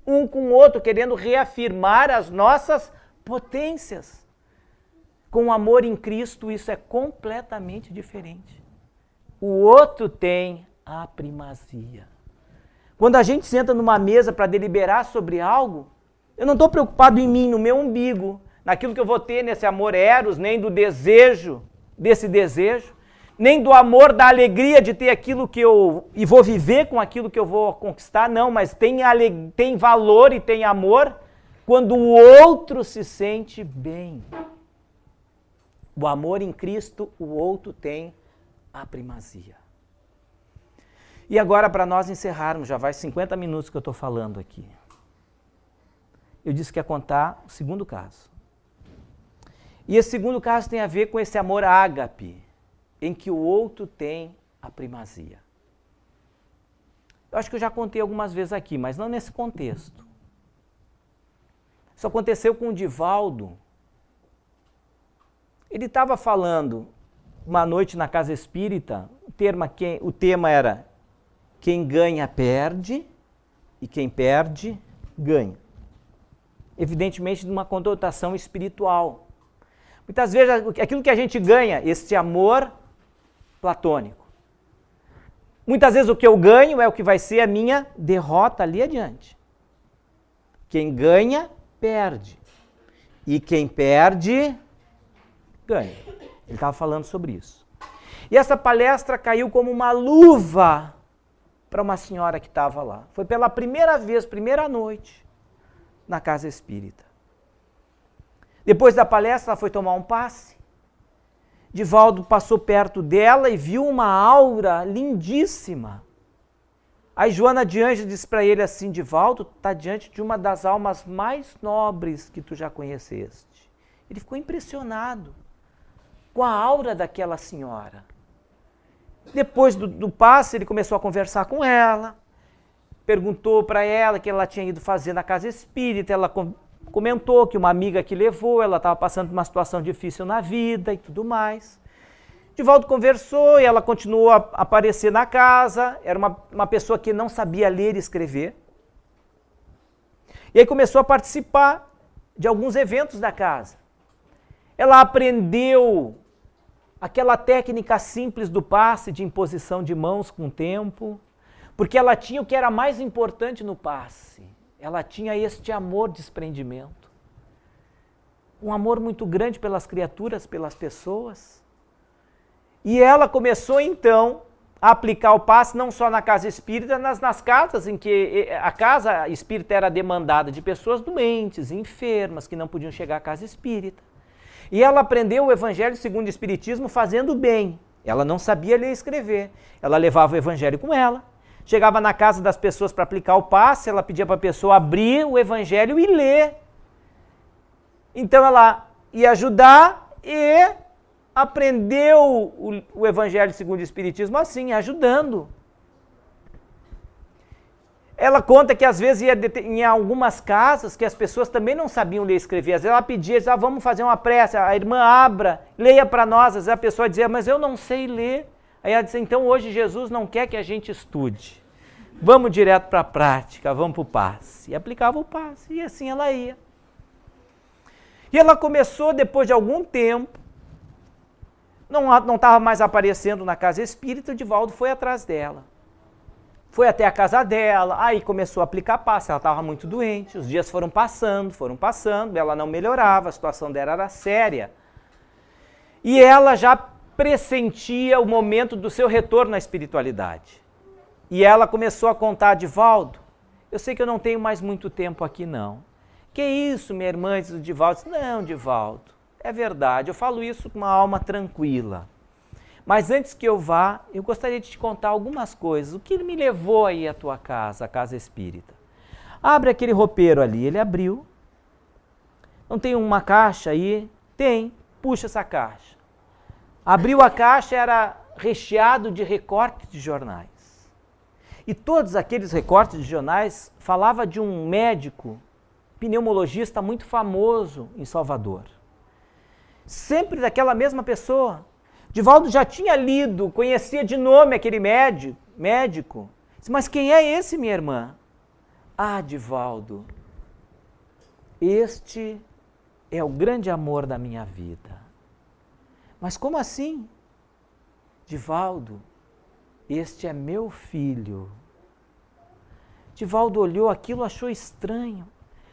um com o outro, querendo reafirmar as nossas potências. Com o amor em Cristo, isso é completamente diferente. O outro tem a primazia. Quando a gente senta numa mesa para deliberar sobre algo, eu não estou preocupado em mim, no meu umbigo, naquilo que eu vou ter nesse amor eros, nem do desejo, desse desejo, nem do amor, da alegria de ter aquilo que e vou viver com aquilo que eu vou conquistar, não, mas tem valor e tem amor quando o outro se sente bem. O amor em Cristo, o outro tem a primazia. E agora, para nós encerrarmos, já vai 50 minutos que eu estou falando aqui. Eu disse que ia contar o segundo caso. E esse segundo caso tem a ver com esse amor ágape, em que o outro tem a primazia. Eu acho que eu já contei algumas vezes aqui, mas não nesse contexto. Isso aconteceu com o Divaldo. Ele estava falando uma noite na casa espírita, o tema era quem ganha perde e quem perde ganha. Evidentemente, de uma conotação espiritual. Muitas vezes, aquilo que a gente ganha, esse amor platônico. Muitas vezes o que eu ganho é o que vai ser a minha derrota ali adiante. Quem ganha perde. E quem perde, ganha. Ele estava falando sobre isso. E essa palestra caiu como uma luva para uma senhora que estava lá. Foi pela primeira vez, primeira noite, na casa espírita. Depois da palestra, ela foi tomar um passe. Divaldo passou perto dela e viu uma aura lindíssima. Aí Joana de Ângeles disse para ele assim: Divaldo, está diante de uma das almas mais nobres que tu já conheceste. Ele ficou impressionado com a aura daquela senhora. Depois do passe, ele começou a conversar com ela, perguntou para ela o que ela tinha ido fazer na casa espírita, ela comentou que uma amiga que levou, ela estava passando por uma situação difícil na vida e tudo mais. Divaldo conversou e ela continuou a aparecer na casa, era uma pessoa que não sabia ler e escrever. E aí começou a participar de alguns eventos da casa. Ela aprendeu aquela técnica simples do passe, de imposição de mãos com o tempo, porque ela tinha o que era mais importante no passe. Ela tinha este amor de desprendimento. Um amor muito grande pelas criaturas, pelas pessoas. E ela começou então a aplicar o passe não só na casa espírita, mas nas casas em que a casa espírita era demandada de pessoas doentes, enfermas, que não podiam chegar à casa espírita. E ela aprendeu o Evangelho segundo o Espiritismo fazendo bem. Ela não sabia ler e escrever. Ela levava o Evangelho com ela. Chegava na casa das pessoas para aplicar o passe, ela pedia para a pessoa abrir o Evangelho e ler. Então ela ia ajudar e aprendeu o Evangelho segundo o Espiritismo assim, ajudando. Ela conta que às vezes ia em algumas casas que as pessoas também não sabiam ler e escrever. Às vezes ela pedia, dizia, vamos fazer uma prece, a irmã abra, leia para nós. Às vezes a pessoa dizia, mas eu não sei ler. Aí ela disse, então hoje Jesus não quer que a gente estude. Vamos direto para a prática, vamos para o passe. E aplicava o passe, e assim ela ia. E ela começou, depois de algum tempo, não estava mais aparecendo na casa espírita, o Divaldo foi atrás dela. Foi até a casa dela, aí começou a aplicar passe, ela estava muito doente, os dias foram passando, ela não melhorava, a situação dela era séria. E ela já pressentia o momento do seu retorno à espiritualidade. E ela começou a contar, Divaldo, eu sei que eu não tenho mais muito tempo aqui não. Que isso, minha irmã, disse o Divaldo. Não, Divaldo, é verdade, eu falo isso com uma alma tranquila. Mas antes que eu vá, eu gostaria de te contar algumas coisas. O que me levou aí à tua casa, a casa espírita? Abre aquele roupeiro ali. Ele abriu. Não tem uma caixa aí? Tem. Puxa essa caixa. Abriu a caixa, era recheado de recortes de jornais. E todos aqueles recortes de jornais falavam de um médico, pneumologista muito famoso em Salvador. Sempre daquela mesma pessoa. Divaldo já tinha lido, conhecia de nome aquele médico. Disse, mas quem é esse, minha irmã? Ah, Divaldo, este é o grande amor da minha vida. Mas como assim? Divaldo, este é meu filho. Divaldo olhou aquilo, achou estranho.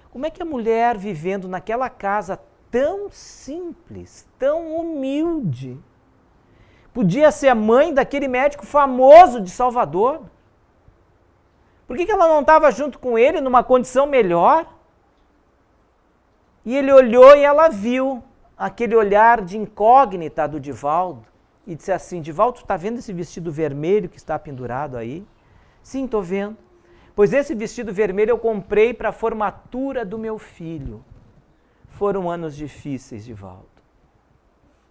Como é que a mulher vivendo naquela casa tão simples, tão humilde, podia ser a mãe daquele médico famoso de Salvador? Por que ela não estava junto com ele numa condição melhor? E ele olhou e ela viu aquele olhar de incógnita do Divaldo e disse assim, Divaldo, tu está vendo esse vestido vermelho que está pendurado aí? Sim, estou vendo. Pois esse vestido vermelho eu comprei para a formatura do meu filho. Foram anos difíceis, Divaldo.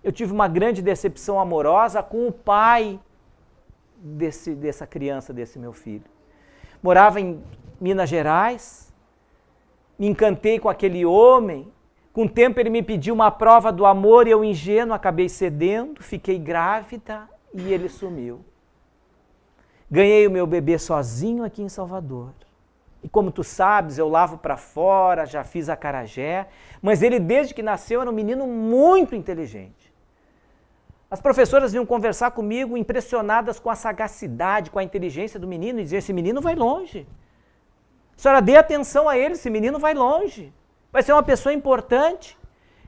Eu tive uma grande decepção amorosa com o pai dessa criança, desse meu filho. Morava em Minas Gerais, me encantei com aquele homem, com o tempo ele me pediu uma prova do amor e eu, ingênuo, acabei cedendo, fiquei grávida e ele sumiu. Ganhei o meu bebê sozinho aqui em Salvador. E como tu sabes, eu lavo para fora, já fiz acarajé, mas ele desde que nasceu era um menino muito inteligente. As professoras vinham conversar comigo impressionadas com a sagacidade, com a inteligência do menino e diziam, esse menino vai longe. A senhora dê atenção a ele, esse menino vai longe. vai ser uma pessoa importante.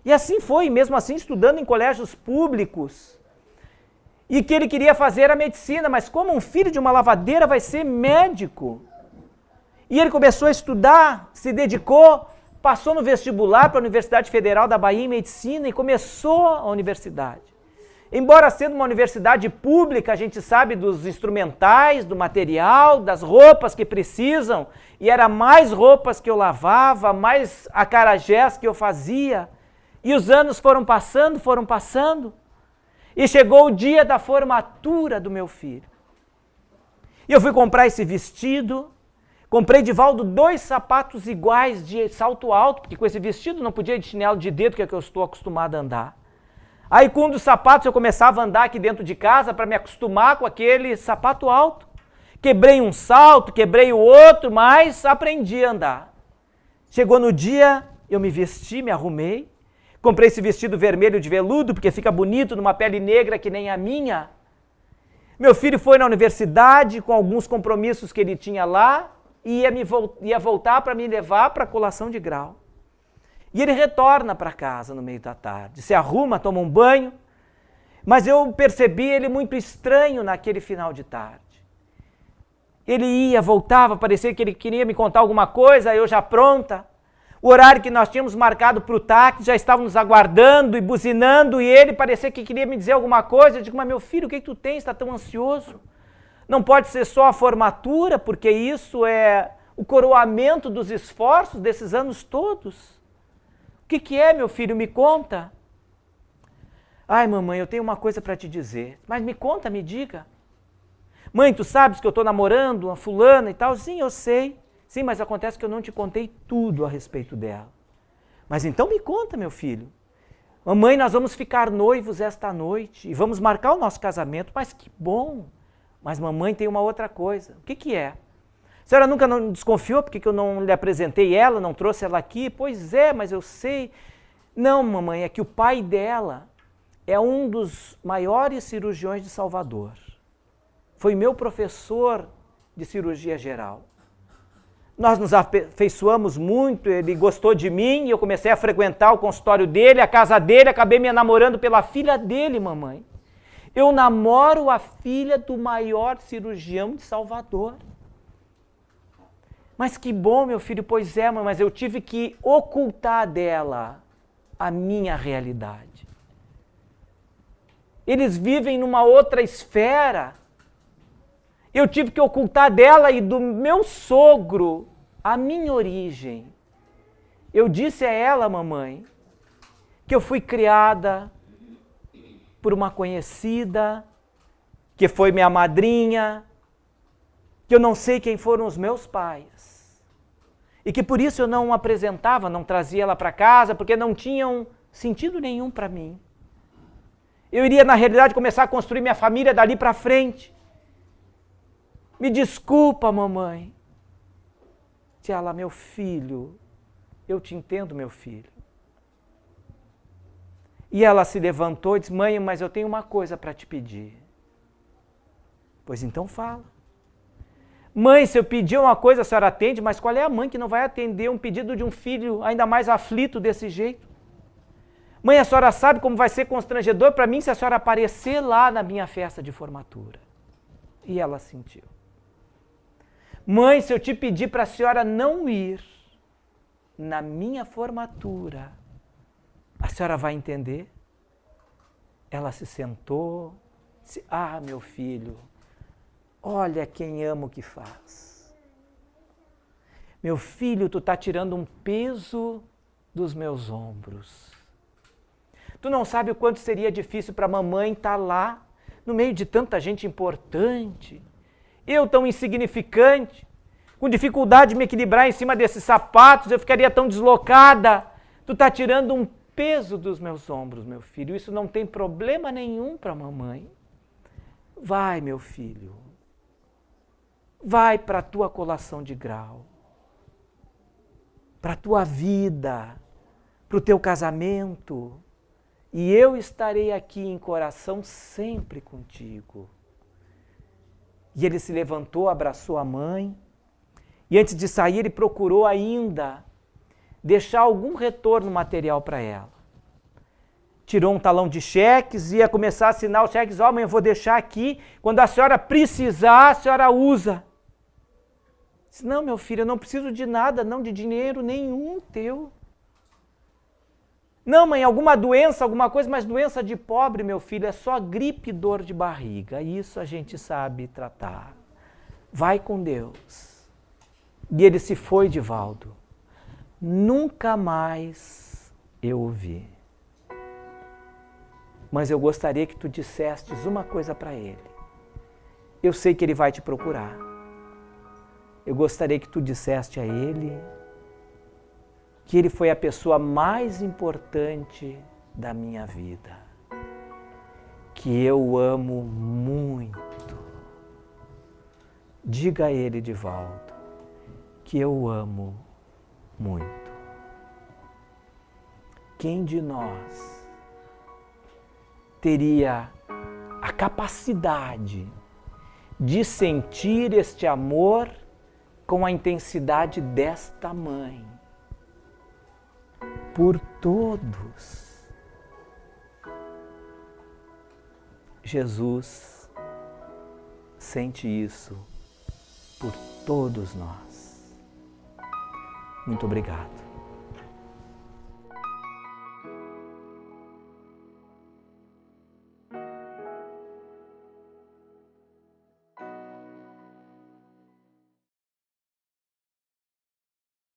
E assim foi, mesmo assim estudando em colégios públicos. E que ele queria fazer era medicina, mas como um filho de uma lavadeira vai ser médico? E ele começou a estudar, se dedicou, passou no vestibular para a Universidade Federal da Bahia em Medicina e começou a universidade. Embora sendo uma universidade pública, a gente sabe dos instrumentais, do material, das roupas que precisam, e era mais roupas que eu lavava, mais acarajés que eu fazia. E os anos foram passando, e chegou o dia da formatura do meu filho. E eu fui comprar esse vestido, comprei de Valdo 2 sapatos iguais de salto alto, porque com esse vestido não podia ir de chinelo de dedo, que é o que eu estou acostumado a andar. Aí com um dos sapatos eu começava a andar aqui dentro de casa para me acostumar com aquele sapato alto. Quebrei um salto, quebrei o outro, mas aprendi a andar. Chegou no dia, eu me vesti, me arrumei, comprei esse vestido vermelho de veludo, porque fica bonito numa pele negra que nem a minha. Meu filho foi na universidade com alguns compromissos que ele tinha lá, e ia voltar para me levar para a colação de grau. E ele retorna para casa no meio da tarde, se arruma, toma um banho, mas eu percebi ele muito estranho naquele final de tarde. Ele ia, voltava, parecia que ele queria me contar alguma coisa, eu já pronta. O horário que nós tínhamos marcado para o táxi, já estavam nos aguardando e buzinando, e ele parecia que queria me dizer alguma coisa. Eu digo, mas meu filho, o que tu tens? Está tão ansioso? Não pode ser só a formatura, porque isso é o coroamento dos esforços desses anos todos. O que é, meu filho? Me conta. Ai, mamãe, eu tenho uma coisa para te dizer. Mas me conta, me diga. Mãe, tu sabes que eu estou namorando uma fulana e tal? Sim, eu sei. Sim, mas acontece que eu não te contei tudo a respeito dela. Mas então me conta, meu filho. Mamãe, nós vamos ficar noivos esta noite e vamos marcar o nosso casamento. Mas que bom. Mas mamãe tem uma outra coisa. O que é? A senhora nunca não desconfiou porque eu não lhe apresentei ela, não trouxe ela aqui? Pois é, mas eu sei. Não, mamãe, é que o pai dela é um dos maiores cirurgiões de Salvador. Foi meu professor de cirurgia geral. Nós nos afeiçoamos muito, ele gostou de mim e eu comecei a frequentar o consultório dele, a casa dele, acabei me namorando pela filha dele, mamãe. Eu namoro a filha do maior cirurgião de Salvador. Mas que bom, meu filho, pois é, mãe, mas eu tive que ocultar dela a minha realidade. Eles vivem numa outra esfera. Eu tive que ocultar dela e do meu sogro a minha origem. Eu disse a ela, mamãe, que eu fui criada por uma conhecida, que foi minha madrinha, que eu não sei quem foram os meus pais. E que por isso eu não apresentava, não trazia ela para casa, porque não tinham sentido nenhum para mim. Eu iria, na realidade, começar a construir minha família dali para frente. Me desculpa, mamãe. Disse ela, meu filho, eu te entendo, meu filho. E ela se levantou e disse, mãe, mas eu tenho uma coisa para te pedir. Pois então fala. Mãe, se eu pedir uma coisa, a senhora atende, mas qual é a mãe que não vai atender um pedido de um filho ainda mais aflito desse jeito? Mãe, a senhora sabe como vai ser constrangedor para mim se a senhora aparecer lá na minha festa de formatura. E ela sentiu. Mãe, se eu te pedir para a senhora não ir na minha formatura, a senhora vai entender? Ela se sentou, disse, ah, meu filho, olha quem ama o que faz. Meu filho, tu está tirando um peso dos meus ombros. Tu não sabe o quanto seria difícil para a mamãe estar lá, no meio de tanta gente importante. Eu tão insignificante, com dificuldade de me equilibrar em cima desses sapatos, eu ficaria tão deslocada. Tu está tirando um peso dos meus ombros, meu filho. Isso não tem problema nenhum para a mamãe. Vai, meu filho. Vai para a tua colação de grau. Para a tua vida. Para o teu casamento. E eu estarei aqui em coração sempre contigo. E ele se levantou, abraçou a mãe, e antes de sair ele procurou ainda deixar algum retorno material para ela. Tirou um talão de cheques, ia começar a assinar os cheques. Ó, mãe, eu vou deixar aqui, quando a senhora precisar, a senhora usa. Disse, não, meu filho, eu não preciso de nada, não, de dinheiro nenhum teu. Não, mãe, alguma doença, alguma coisa, mas doença de pobre, meu filho, é só gripe e dor de barriga. Isso a gente sabe tratar. Vai com Deus. E ele se foi, Divaldo. Nunca mais eu o vi. Mas eu gostaria que tu dissestes uma coisa para ele. Eu sei que ele vai te procurar. Eu gostaria que tu disseste a ele que ele foi a pessoa mais importante da minha vida. Que eu o amo muito. Diga a ele, Divaldo, que eu o amo muito. Quem de nós teria a capacidade de sentir este amor com a intensidade desta mãe por todos? Jesus sente isso por todos nós. Muito obrigado.